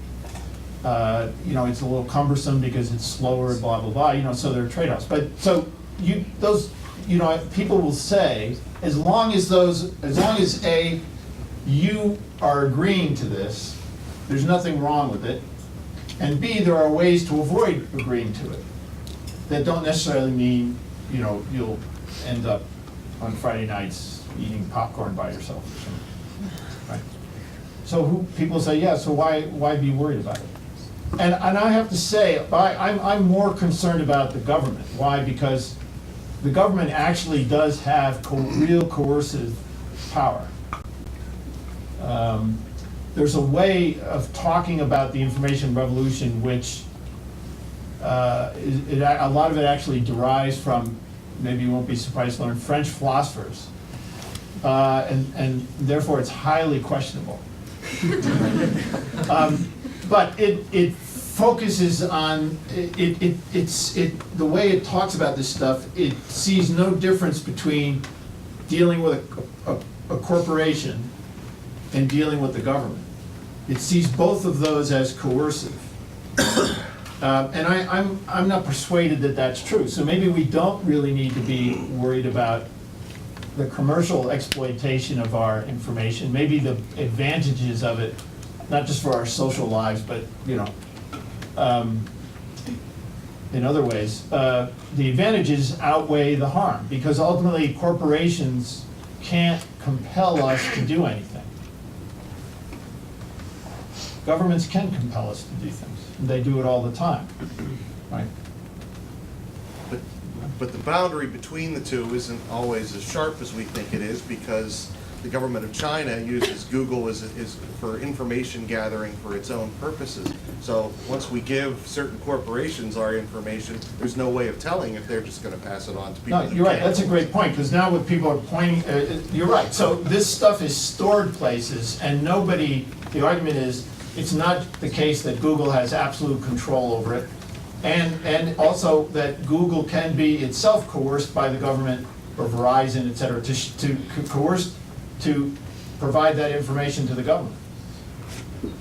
It's a little cumbersome because it's slower, blah, blah, blah, so there are trade-offs. But, people will say, as long as you are agreeing to this, there's nothing wrong with it, And B, there are ways to avoid agreeing to it that don't necessarily mean, you know, you'll end up on Friday nights eating popcorn by yourself or something, right? So people say, yeah, so why be worried about it? And I have to say, I'm more concerned about the government. Why? Because the government actually does have real coercive power. There's a way of talking about the information revolution which a lot of it actually derives from, maybe you won't be surprised to learn, French philosophers. And therefore it's highly questionable. But it focuses on, the way it talks about this stuff, it sees no difference between dealing with a corporation and dealing with the government. It sees both of those as coercive. And I'm not persuaded that that's true. So maybe we don't really need to be worried about the commercial exploitation of our information, maybe the advantages of it, not just for our social lives, but, you know, in other ways. The advantages outweigh the harm, because ultimately corporations can't compel us to do anything. Governments can compel us to do things. They do it all the time, right? But the boundary between the two isn't always as sharp as we think it is, because the government of China uses Google as for information gathering for its own purposes. So once we give certain corporations our information, there's no way of telling if they're just going to pass it on to people. No, you're right. That's a great point, because now what people are pointing, you're right. So this stuff is stored places, and nobody, the argument is, it's not the case that Google has absolute control over it, and also that Google can be itself coerced by the government or Verizon, et cetera, to coerce, to provide that information to the government.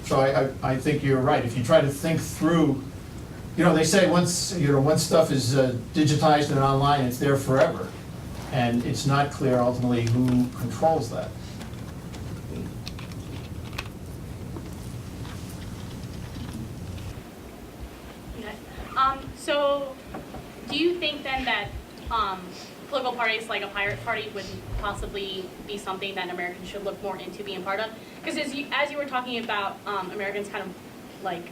So I think you're right. If you try to think through, you know, they say once stuff is digitized and online, it's there forever, and it's not clear ultimately who controls that. So, do you think then that political parties like a pirate party would possibly be something that Americans should look more into being part of? Because as you were talking about Americans kind of like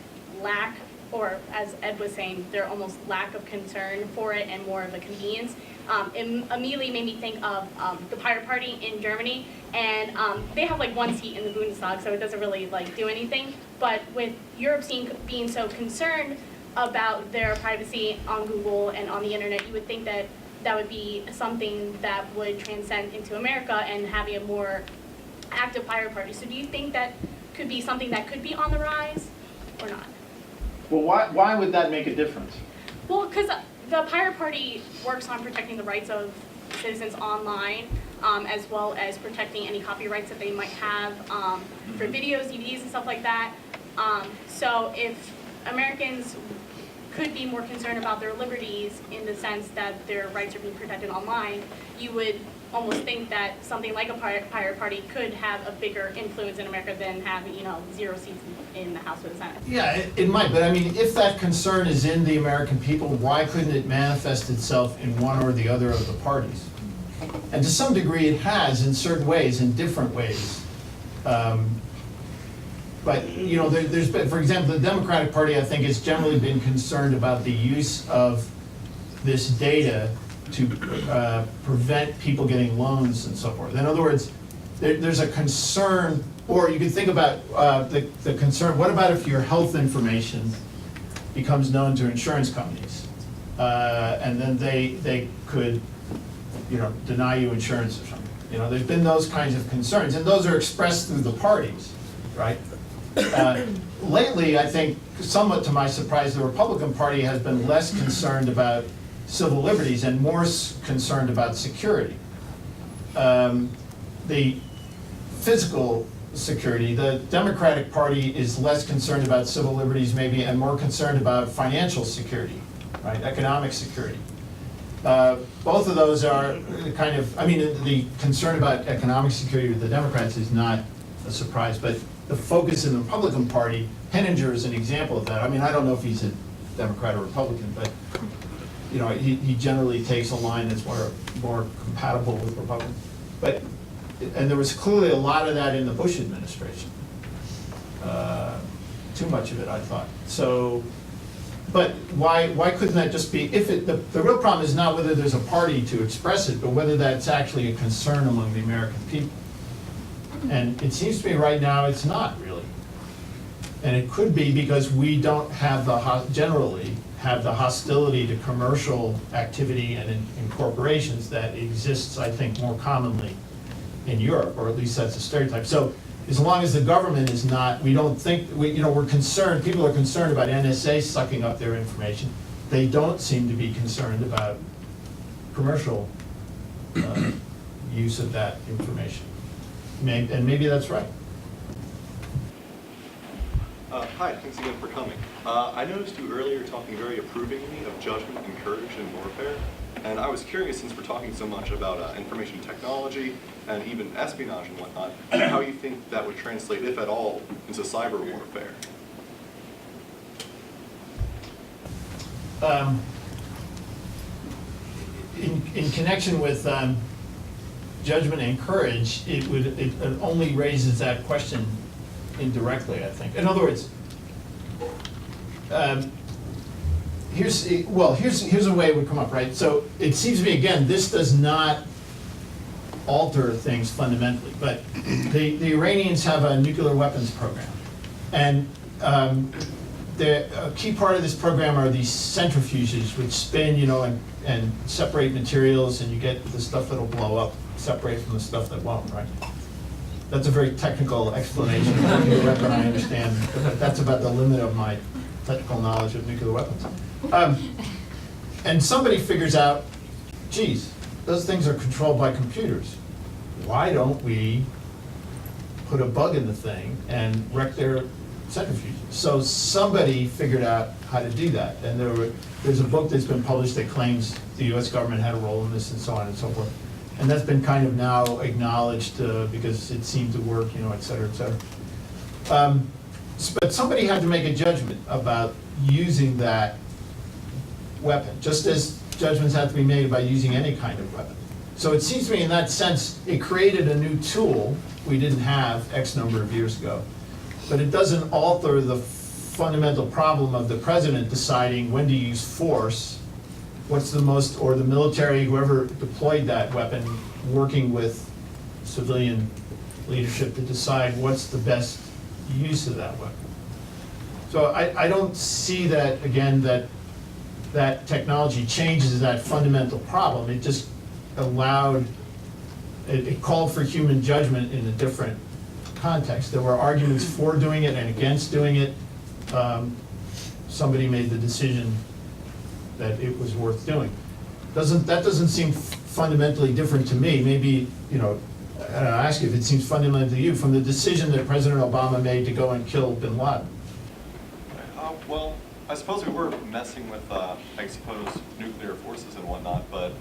lack, or as Ed was saying, their almost lack of concern for it and more of a convenience, it immediately made me think of the pirate party in Germany, and they have like one seat in the Bundestag, so it doesn't really like do anything. But with Europe being so concerned about their privacy on Google and on the internet, you would think that that would be something that would transcend into America and having a more active pirate party. So do you think that could be something that could be on the rise or not? Well, why would that make a difference? Well, because the pirate party works on protecting the rights of citizens online, as well as protecting any copyrights that they might have for videos, DVDs, and stuff like that. So if Americans could be more concerned about their liberties in the sense that their rights are being protected online, you would almost think that something like a pirate party could have a bigger influence in America than having, 0 seats in the House or the Senate. Yeah, it might, but I mean, if that concern is in the American people, why couldn't it manifest itself in one or the other of the parties? And to some degree it has in certain ways, in different ways. But, there's been, for example, the Democratic Party, I think, has generally been concerned about the use of this data to prevent people getting loans and so forth. In other words, there's a concern, or you could think about the concern, what about if your health information becomes known to insurance companies? And then they could, deny you insurance or something. There's been those kinds of concerns, and those are expressed through the parties, right? Lately, I think, somewhat to my surprise, the Republican Party has been less concerned about civil liberties and more concerned about security. The physical security, the Democratic Party is less concerned about civil liberties maybe and more concerned about financial security, right? Economic security. Both of those are kind of, the concern about economic security with the Democrats is not a surprise, but the focus in the Republican Party. Henninger is an example of that. I mean, I don't know if he's a Democrat or Republican, but you know, he generally takes a line that's more compatible with Republicans. But, and there was clearly a lot of that in the Bush administration. Too much of it, I thought. So, but why couldn't that just be, if it, the real problem is not whether there's a party to express it, but whether that's actually a concern among the American people. And it seems to me right now it's not really. And it could be because we don't have generally have the hostility to commercial activity and in corporations that exists, I think, more commonly in Europe, or at least that's a stereotype. So as long as the government is not, we don't think, we're concerned, people are concerned about NSA sucking up their information. They don't seem to be concerned about commercial use of that information. And maybe that's right. Hi, thanks again for coming. I noticed you earlier talking very approvingly of judgment and courage in warfare, and I was curious, since we're talking so much about information technology and even espionage and whatnot, how you think that would translate, if at all, into cyber warfare. In connection with judgment and courage, it only raises that question indirectly, I think. In other words, here's a way it would come up, right? So it seems to me, again, this does not alter things fundamentally, but the Iranians have a nuclear weapons program, and a key part of this program are these centrifuges which spin, and separate materials, and you get the stuff that'll blow up separate from the stuff that won't, right? That's a very technical explanation of a nuclear weapon, I understand, but that's about the limit of my technical knowledge of nuclear weapons. And somebody figures out, geez, those things are controlled by computers. Why don't we put a bug in the thing and wreck their centrifuges? So somebody figured out how to do that. And there's a book that's been published that claims the US government had a role in this and so on and so forth. And that's been kind of now acknowledged because it seemed to work, et cetera, et cetera. But somebody had to make a judgment about using that weapon, just as judgments have to be made about using any kind of weapon. So it seems to me in that sense, it created a new tool we didn't have X number of years ago. But it doesn't alter the fundamental problem of the president deciding when to use force, what's the most, or the military, whoever deployed that weapon, working with civilian leadership to decide what's the best use of that weapon. So I don't see that, again, that technology changes that fundamental problem. It just it called for human judgment in a different context. There were arguments for doing it and against doing it. Somebody made the decision that it was worth doing. That doesn't seem fundamentally different to me. Maybe, I ask you if it seems fundamental to you from the decision that President Obama made to go and kill bin Laden. Well, I suppose we were messing with, I suppose, nuclear forces and whatnot, but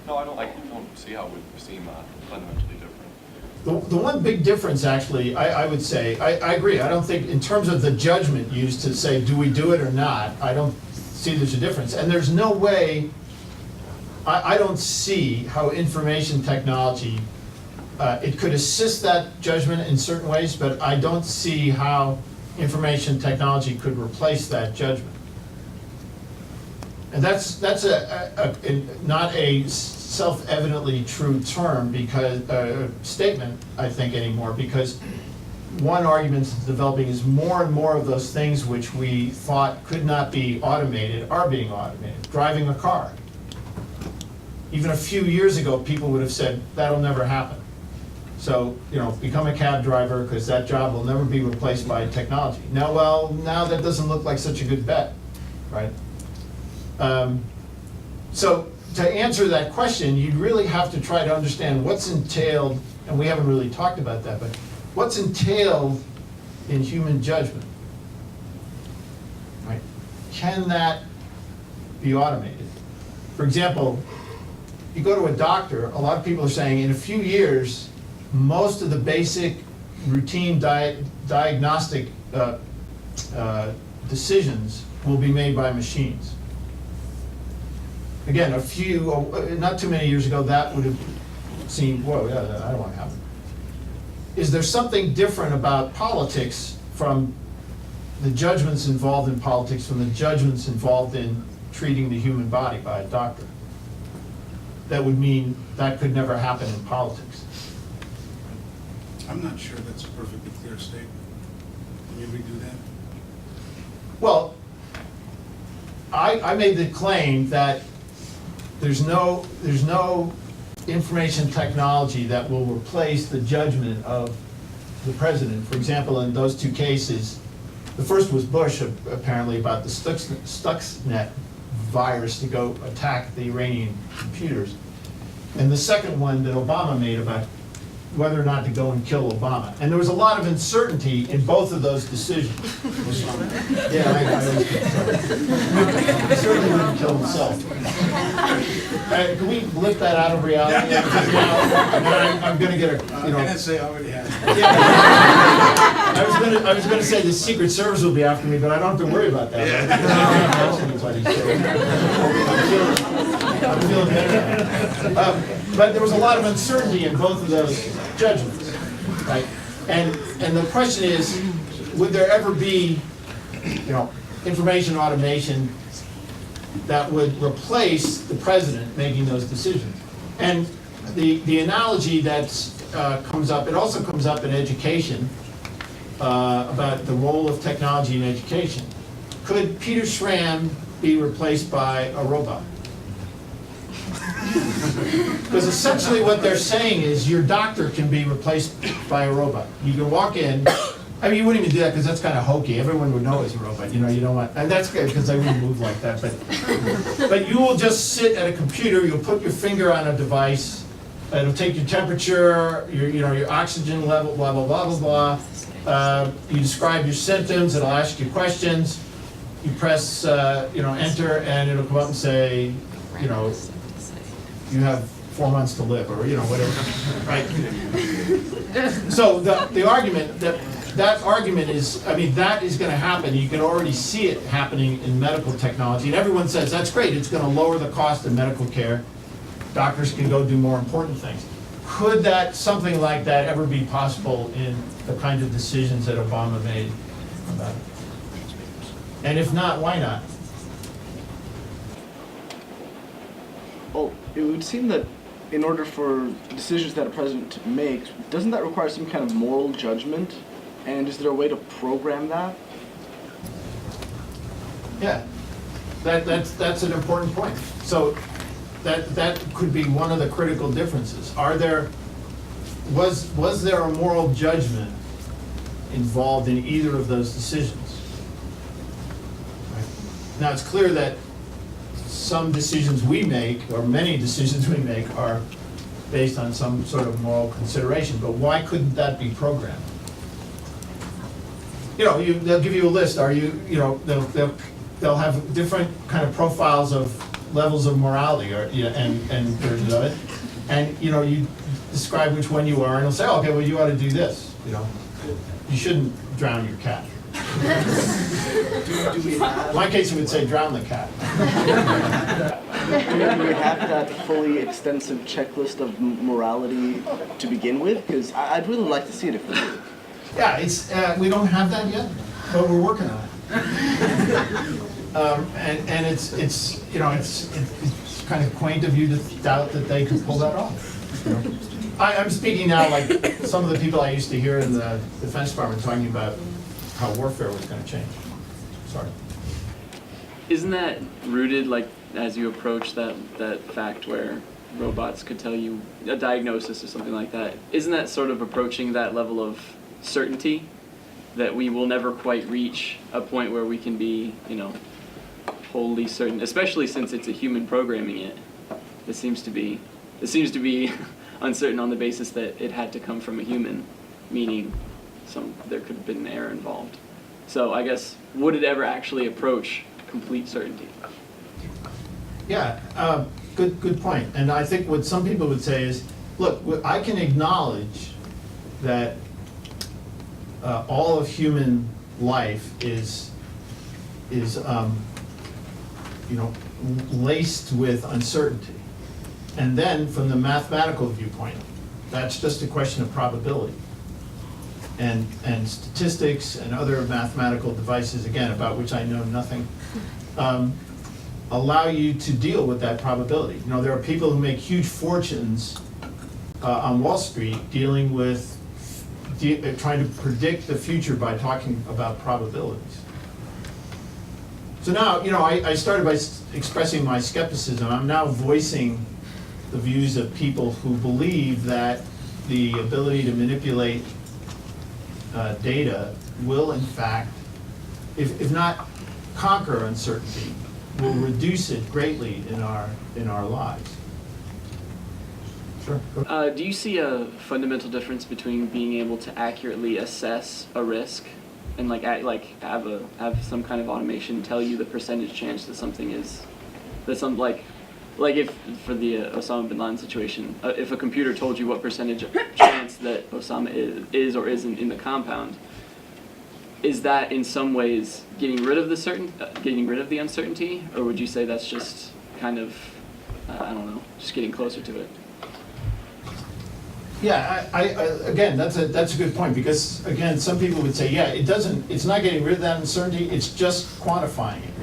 no, I don't see how it would seem fundamentally different. The one big difference, actually, I would say, I agree. I don't think, in terms of the judgment used to say, do we do it or not, I don't see there's a difference. And there's no way, I don't see how information technology, it could assist that judgment in certain ways, but I don't see how information technology could replace that judgment. And that's not a self-evidently true term, because statement, I think, anymore, because one argument that's developing is more and more of those things which we thought could not be automated are being automated. Driving a car. Even a few years ago, people would have said, that'll never happen. So, become a cab driver, because that job will never be replaced by technology. Now that doesn't look like such a good bet, right? So to answer that question, you'd really have to try to understand what's entailed, and we haven't really talked about that, but what's entailed in human judgment, right? Can that be automated? For example, you go to a doctor, a lot of people are saying in a few years, most of the basic routine diagnostic decisions will be made by machines. Again, not too many years ago, that would have seemed, whoa, yeah, I don't want to happen. Is there something different about politics from the judgments involved in politics from the judgments involved in treating the human body by a doctor? That would mean that could never happen in politics. I'm not sure that's a perfectly clear statement. Can you redo that? Well, I made the claim that there's no information technology that will replace the judgment of the president. For example, in those two cases, the first was Bush, apparently, about the Stuxnet virus to go attack the Iranian computers. And the second one that Obama made about whether or not to go and kill Obama. And there was a lot of uncertainty in both of those decisions. Yeah, I certainly wouldn't kill himself. Can we lift that out of reality? Because now I'm going to get a, you know. NSA already has it. Yeah. I was going to say the Secret Service will be after me, but I don't have to worry about that. I'm feeling better now. But there was a lot of uncertainty in both of those judgments, right? And the question is, would there ever be, you know, information automation that would replace the president making those decisions? And the analogy that comes up, it also comes up in education, about the role of technology in education. Could Peter Schramm be replaced by a robot? Because essentially what they're saying is your doctor can be replaced by a robot. You can walk in, I mean, you wouldn't even do that because that's kind of hokey. Everyone would know it's a robot, you know, you don't want, and that's good because they wouldn't move like that. But you will just sit at a computer, you'll put your finger on a device, it'll take your temperature, your oxygen level, blah, blah, blah, blah, blah. You describe your symptoms, it'll ask you questions, you press, enter, and it'll come up and say, you have 4 months to live, or whatever, right? So the argument that argument is, I mean, that is going to happen. You can already see it happening in medical technology, and everyone says that's great. It's going to lower the cost of medical care. Doctors can go do more important things. Could something like that ever be possible in the kind of decisions that Obama made about it? And if not, why not? Well, it would seem that in order for decisions that a president makes, doesn't that require some kind of moral judgment? And is there a way to program that? Yeah, that's an important point. So that could be one of the critical differences. Was there a moral judgment involved in either of those decisions? Right. Now it's clear that some decisions we make, or many decisions we make, are based on some sort of moral consideration, but why couldn't that be programmed? They'll give you a list. They'll have different kind of profiles of levels of morality, and versions of it, and you describe which one you are, and it'll say, okay, well, you ought to do this. You shouldn't drown your cat. In my case, it would say drown the cat. Do we have that fully extensive checklist of morality to begin with? Because I'd really like to see it if we do. Yeah, we don't have that yet, but we're working on it. And it's kind of quaint of you to doubt that they could pull that off. I'm speaking now like some of the people I used to hear in the Defense Department talking about how warfare was going to change. Sorry. Isn't that rooted, like, as you approach that fact where robots could tell you a diagnosis or something like that, isn't that sort of approaching that level of certainty that we will never quite reach a point where we can be, wholly certain, especially since it's a human programming it. It seems to be uncertain on the basis that it had to come from a human, meaning there could have been an error involved. So I guess, would it ever actually approach complete certainty? Yeah, good point. And I think what some people would say is, look, I can acknowledge that all of human life is laced with uncertainty. And then from the mathematical viewpoint, that's just a question of probability. And statistics and other mathematical devices, again, about which I know nothing, allow you to deal with that probability. There are people who make huge fortunes on Wall Street dealing with trying to predict the future by talking about probabilities. So now, I started by expressing my skepticism. I'm now voicing the views of people who believe that the ability to manipulate data will, in fact, if not conquer uncertainty, will reduce it greatly in our lives. Sure. Do you see a fundamental difference between being able to accurately assess a risk and have some kind of automation tell you the percentage chance that something is if for the Osama bin Laden situation, if a computer told you what percentage chance that Osama is or isn't in the compound, is that in some ways getting rid of the uncertainty, or would you say that's just kind of just getting closer to it? Yeah, again, that's a good point, because again, some people would say, yeah, it's not getting rid of that uncertainty, it's just quantifying it,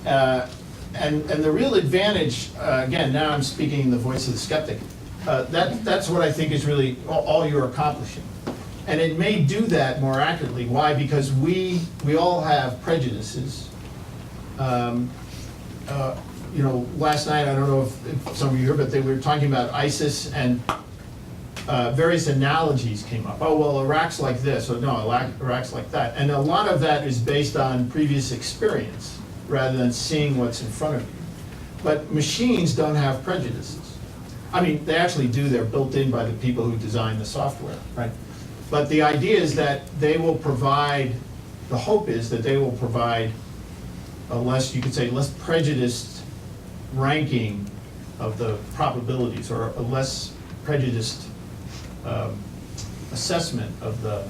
right? And the real advantage, again, now I'm speaking in the voice of the skeptic, that's what I think is really all you're accomplishing. And it may do that more accurately. Why? Because we all have prejudices. Last night, I don't know if some of you heard, but they were talking about ISIS, and various analogies came up. Oh, well, Iraq's like this, or no, Iraq's like that. And a lot of that is based on previous experience, rather than seeing what's in front of you. But machines don't have prejudices. I mean, they actually do. They're built in by the people who design the software, right? But the idea is that they will provide, the hope is that they will provide a less prejudiced ranking of the probabilities, or a less prejudiced assessment of the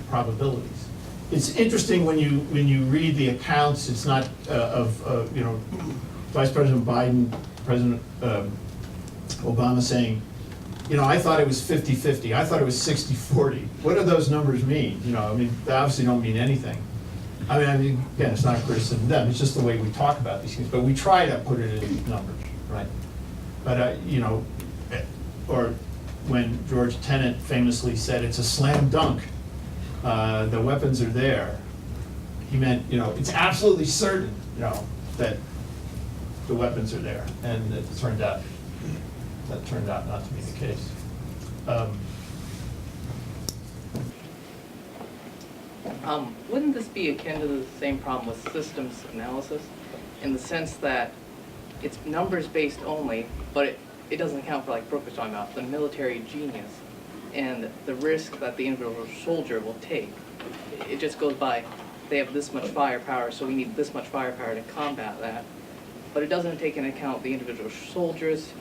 probabilities. It's interesting when you read the accounts. It's not of Vice President Biden, President Obama saying, I thought it was 50-50. I thought it was 60-40. What do those numbers mean? They obviously don't mean anything. I mean, again, it's not a criticism of them. It's just the way we talk about these things. But we try to put it in numbers, right? But or when George Tenet famously said, "It's a slam dunk. The weapons are there." He meant, it's absolutely certain, that the weapons are there, and that turned out not to be the case. Wouldn't this be akin to the same problem with systems analysis, in the sense that it's numbers based only, but it doesn't account for, like Brooke was talking about, the military genius and the risk that the individual soldier will take. It just goes by, they have this much firepower, so we need this much firepower to combat that. But it doesn't take into account the individual soldiers.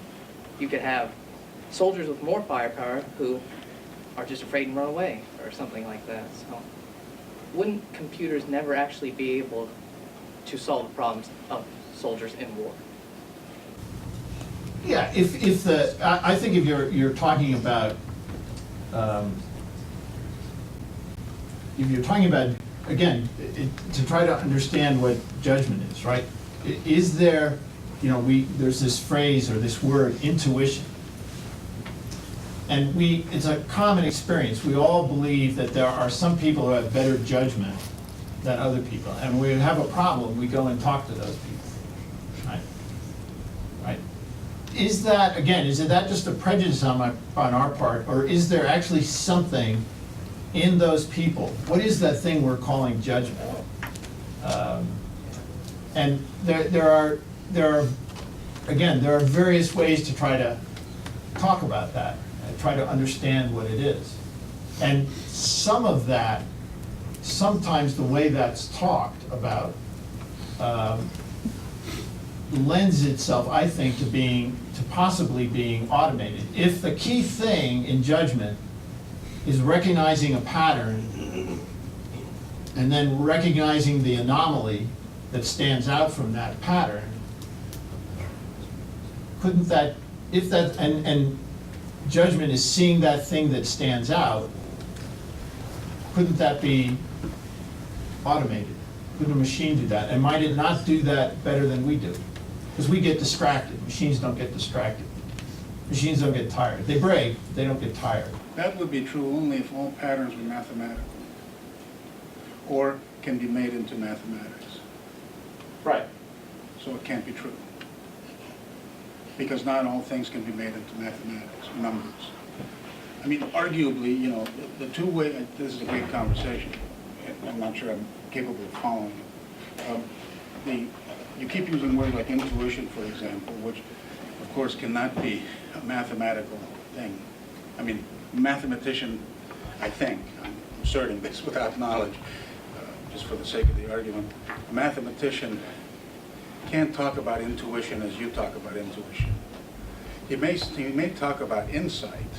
You could have soldiers with more firepower who are just afraid and run away, or something like that. So, wouldn't computers never actually be able to solve the problems of soldiers in war? Yeah, I think if you're talking about again, to try to understand what judgment is, right? Is there, there's this phrase or this word, intuition. And it's a common experience. We all believe that there are some people who have better judgment than other people. And when we have a problem, we go and talk to those people, right? Is that just a prejudice on our part, or is there actually something in those people? What is that thing we're calling judgment? And there are various ways to try to talk about that, and try to understand what it is. And some of that, sometimes the way that's talked about, lends itself, I think, to possibly being automated. If the key thing in judgment is recognizing a pattern and then recognizing the anomaly that stands out from that pattern, couldn't that, if that, and judgment is seeing that thing that stands out, couldn't that be automated? Could a machine do that? And might it not do that better than we do? Because we get distracted. Machines don't get distracted. Machines don't get tired. They break, but they don't get tired. That would be true only if all patterns were mathematical, or can be made into mathematics. Right. So it can't be true. Because not all things can be made into mathematics, numbers. I mean, arguably, you know, the two-way, this is a great conversation, and I'm not sure I'm capable of following it. You keep using words like intuition, for example, which, of course, cannot be a mathematical thing. I mean, mathematician, I think, I'm asserting this without knowledge, just for the sake of the argument, a mathematician can't talk about intuition as you talk about intuition. He may talk about insight,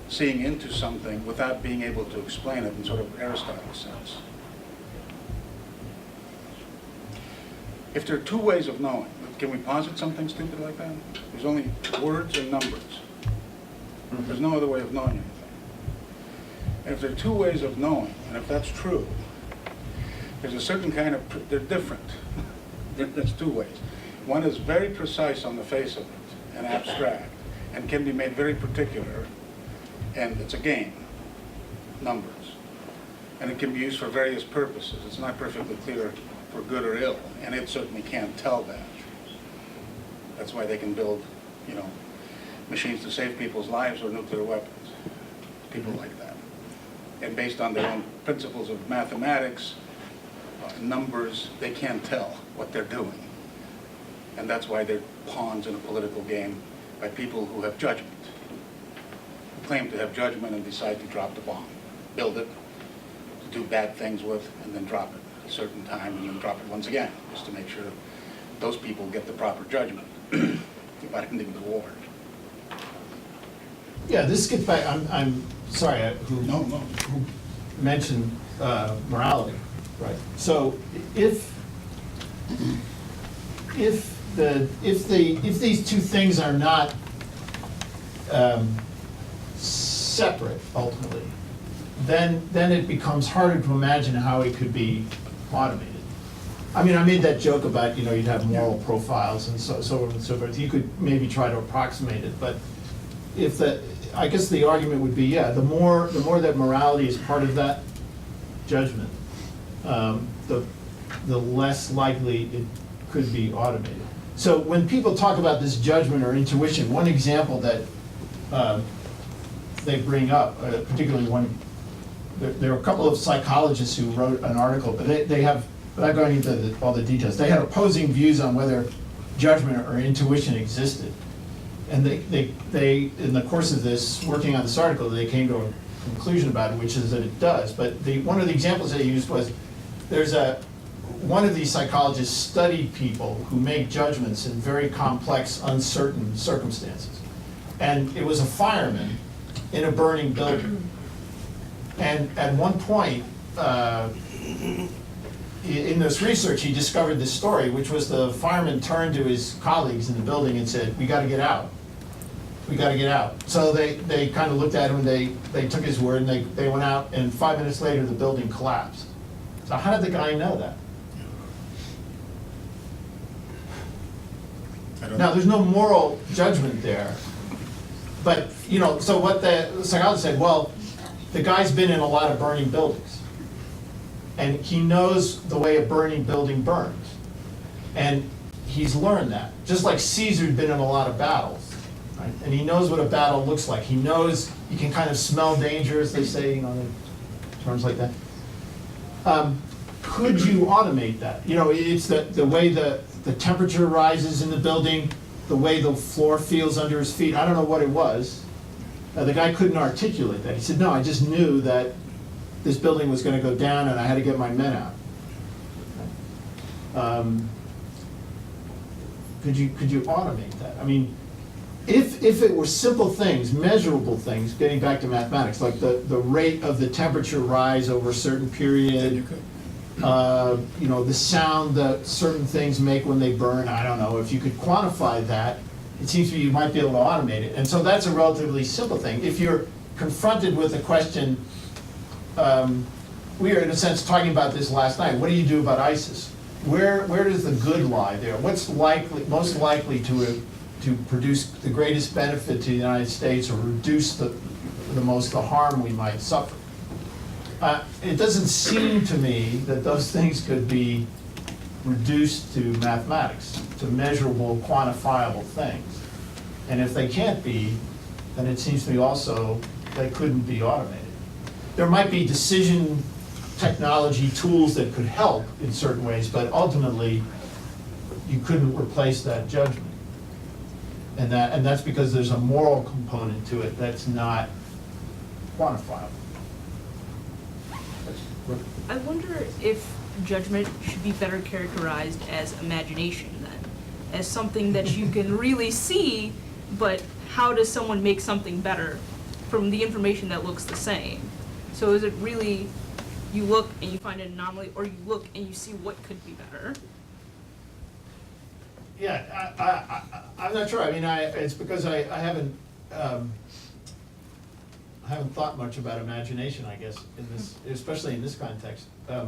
seeing into something without being able to explain it in sort of Aristotle's sense. If there are two ways of knowing, can we posit something stupid like that? There's only words and numbers. There's no other way of knowing anything. And if there are two ways of knowing, and if that's true, there's a certain kind of, they're different. There's two ways. One is very precise on the face of it and abstract, and can be made very particular, and it's a game, numbers. And it can be used for various purposes. It's not perfectly clear for good or ill, and it certainly can't tell that. That's why they can build, you know, machines to save people's lives or nuclear weapons, people like that. And based on their own principles of mathematics, numbers, they can't tell what they're doing. And that's why they're pawns in a political game by people who have judgment, who claim to have judgment and decide to drop the bomb, build it, to do bad things with, and then drop it at a certain time, and then drop it once again, just to make sure those people get the proper judgment about ending the war. Yeah, this gets back, I'm sorry, who mentioned morality, right? So if these two things are not separate ultimately, then it becomes harder to imagine how it could be automated. I mean, I made that joke about, you know, you'd have moral profiles and so on and so forth. You could maybe try to approximate it, but I guess the argument would be, yeah, the more that morality is part of that judgment, the less likely it could be automated. So when people talk about this judgment or intuition, one example that they bring up, particularly there are a couple of psychologists who wrote an article, but they have, without going into all the details, they had opposing views on whether judgment or intuition existed. And they in the course of this, working on this article, they came to a conclusion about it, which is that it does. But one of the examples they used was, one of these psychologists studied people who make judgments in very complex, uncertain circumstances. And it was a fireman in a burning building. And at one point, in this research, he discovered this story, which was the fireman turned to his colleagues in the building and said, "We got to get out. We got to get out." So they kind of looked at him, and they took his word, and they went out, and 5 minutes later, the building collapsed. So how did the guy know that? Now, there's no moral judgment there. But, you know, so what the psychologist said, well, the guy's been in a lot of burning buildings. And he knows the way a burning building burns. And he's learned that. Just like Caesar'd been in a lot of battles, right? And he knows what a battle looks like. He knows, you can kind of smell danger, as they say, you know, in terms like that. Could you automate that? You know, it's the way the temperature rises in the building, the way the floor feels under his feet. I don't know what it was. The guy couldn't articulate that. He said, no, I just knew that this building was going to go down and I had to get my men out. Could you automate that? I mean, if it were simple things, measurable things, getting back to mathematics, like the rate of the temperature rise over a certain Then period, you could. you know, the sound that certain things make when they burn, I don't know, if you could quantify that, it seems to me you might be able to automate it. And so that's a relatively simple thing. If you're confronted with a question, we were in a sense talking about this last night, what do you do about ISIS? Where does the good lie there? What's most likely to produce the greatest benefit to the United States or reduce the harm we might suffer? It doesn't seem to me that those things could be reduced to mathematics, to measurable, quantifiable things. And if they can't be, then it seems to me also they couldn't be automated. There might be decision technology tools that could help in certain ways, but ultimately you couldn't replace that judgment. And that's because there's a moral component to it that's not quantifiable. I wonder if judgment should be better characterized as imagination then, as something that you can really see, but how does someone make something better from the information that looks the same? So is it really, you look and you find an anomaly, or you look and you see what could be better? Yeah, I'm not sure. I mean, it's because I haven't thought much about imagination, I guess, in this, especially in this context. I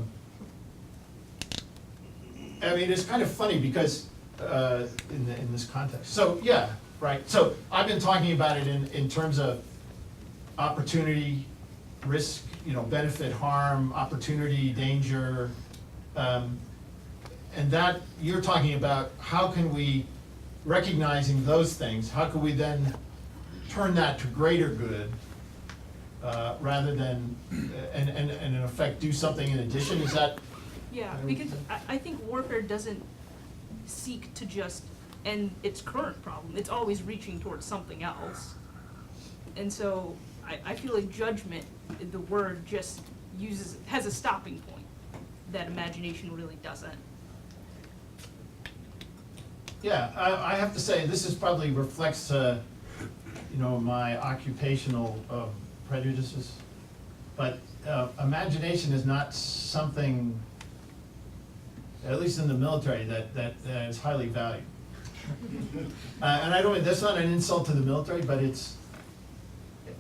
mean, it's kind of funny because in this context. So yeah, right. So I've been talking about it in terms of opportunity, risk, you know, benefit, harm, opportunity, danger, and that you're talking about how can we, recognizing those things, how can we then turn that to greater good rather than, and in effect do something in addition? Is that? Yeah, because I think warfare doesn't seek to just end its current problem. It's always reaching towards something else. And so I feel like judgment, the word just has a stopping point that imagination really doesn't. Yeah, I have to say, this is probably reflects, you know, my occupational prejudices. But imagination is not something, at least in the military, that is highly valued. And I don't mean, that's not an insult to the military, but it's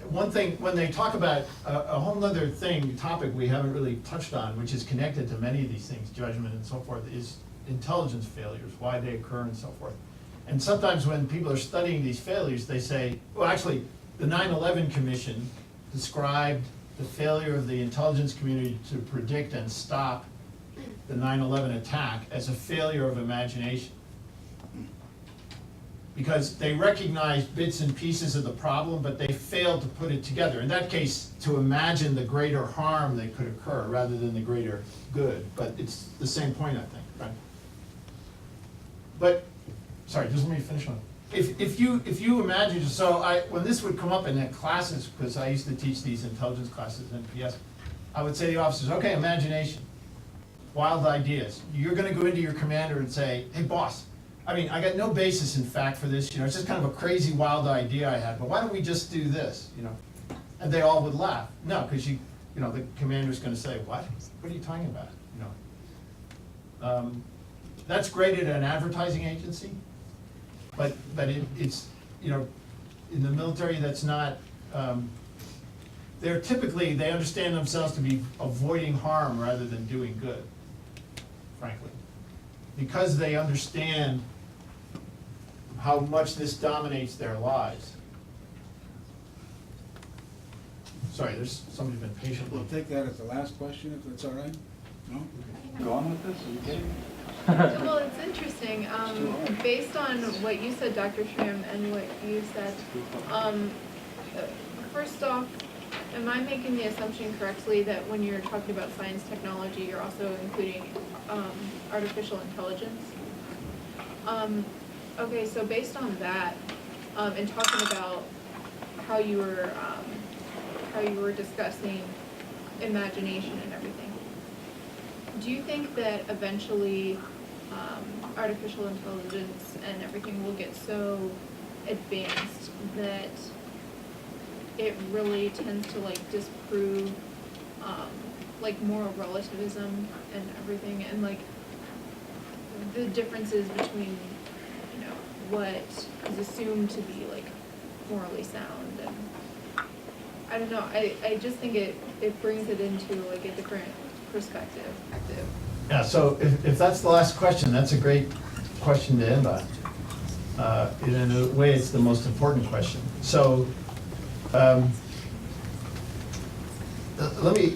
one thing, when they talk about a whole nother topic we haven't really touched on, which is connected to many of these things, judgment and so forth, is intelligence failures, why they occur and so forth. And sometimes when people are studying these failures, they say, well, actually, the 9/11 Commission described the failure of the intelligence community to predict and stop the 9/11 attack as a failure of imagination. Because they recognized bits and pieces of the problem, but they failed to put it together. In that case, to imagine the greater harm that could occur rather than the greater good. But it's the same point, I think, right? But, sorry, just let me finish one. If you imagine, so when this would come up in the classes, because I used to teach these intelligence classes in PS, I would say to the officers, okay, imagination, wild ideas. You're gonna go into your commander and say, hey boss, I mean, I got no basis in fact for this, you know, it's just kind of a crazy wild idea I had, but why don't we just do this, you know? And they all would laugh. No, because you know, the commander's gonna say, what? What are you talking about, you know? That's great at an advertising agency, but it's, you know, in the military that's not, they understand themselves to be avoiding harm rather than doing good, frankly. Because they understand how much this dominates their lives. Sorry, there's somebody's been patient. We'll take that as the last question, if that's all right? No? Go on with this, are you kidding? Well, it's interesting. Based on what you said, Dr. Schramm, and what you said, first off, am I making the assumption correctly that when you're talking about science technology, you're also including artificial intelligence? Okay, so based on that, and talking about how you were discussing imagination and everything, do you think that eventually artificial intelligence and everything will get so advanced that it really tends to like disprove like moral relativism and everything, and like the differences between, you know, what is assumed to be like morally sound, and I don't know, I just think it brings it into like a different perspective. Yeah, so if that's the last question, that's a great question to end on. In a way, it's the most important question. So, let me,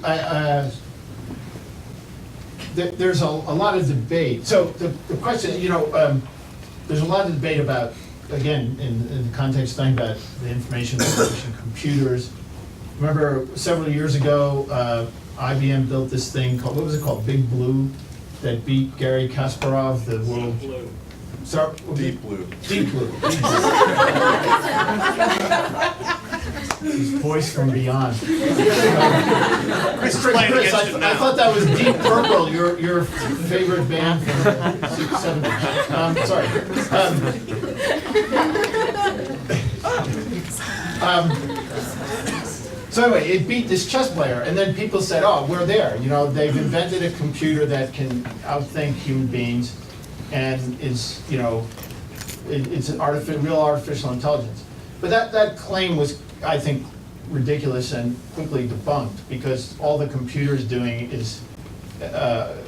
there's a lot of debate. So the question, you know, there's a lot of debate about, again, in the context of talking about the information revolution, computers. Remember several years ago, IBM built this thing called, what was it called, Big Blue, that beat Gary Kasparov, the world. Blue. Sorry, Deep Blue. Deep Blue. His voice from beyond. Chris, I thought that was Deep Purple, your favorite band from the 60s, 70s. So anyway, it beat this chess player, and then people said, oh, we're there. You know, they've invented a computer that can outthink human beings and is, you know, it's an real artificial intelligence. But that claim was, I think, ridiculous and quickly debunked, because all the computer's doing is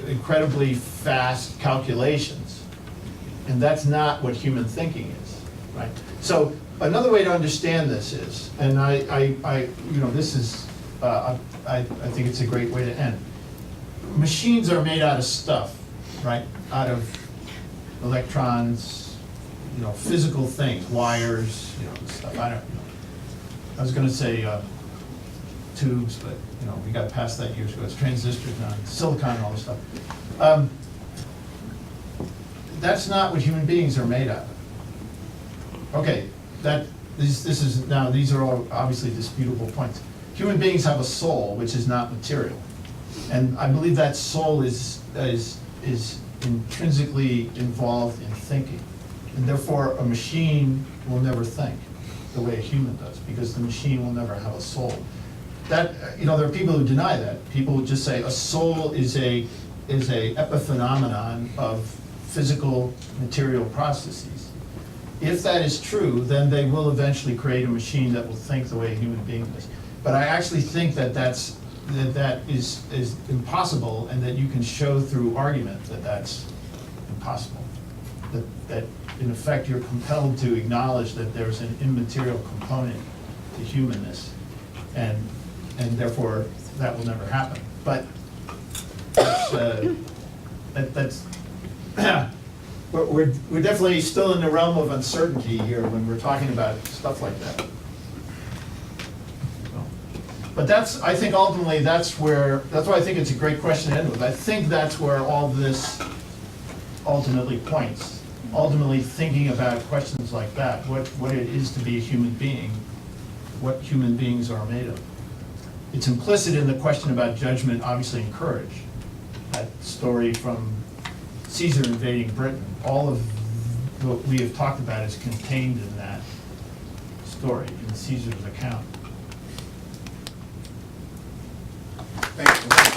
incredibly fast calculations. And that's not what human thinking is, right? So another way to understand this is, and I you know, this is, I think it's a great way to end. Machines are made out of stuff, right? Out of electrons, you know, physical things, wires, you know, stuff. I don't know. I was going to say tubes, but you know, we got past that years ago. It's transistors now, silicon, and all this stuff. That's not what human beings are made out of. Okay, this is now, these are all obviously disputable points. Human beings have a soul, which is not material, and I believe that soul is intrinsically involved in thinking, and therefore a machine will never think the way a human does, because the machine will never have a soul. That, you know, there are people who deny that. People would just say a soul is a epiphenomenon of physical material processes. If that is true, then they will eventually create a machine that will think the way a human being does. But I actually think that that is impossible, and that you can show through argument that that's impossible. That in effect you're compelled to acknowledge that there's an immaterial component to humanness, and therefore that will never happen. But that's we're definitely still in the realm of uncertainty here when we're talking about stuff like that. But that's, I think ultimately that's why I think it's a great question to end with. I think that's where all this ultimately points. Ultimately thinking about questions like that, what it is to be a human being, what human beings are made of. It's implicit in the question about judgment, obviously, and courage. That story from Caesar invading Britain, all of what we have talked about is contained in that story, in Caesar's account. Thank you.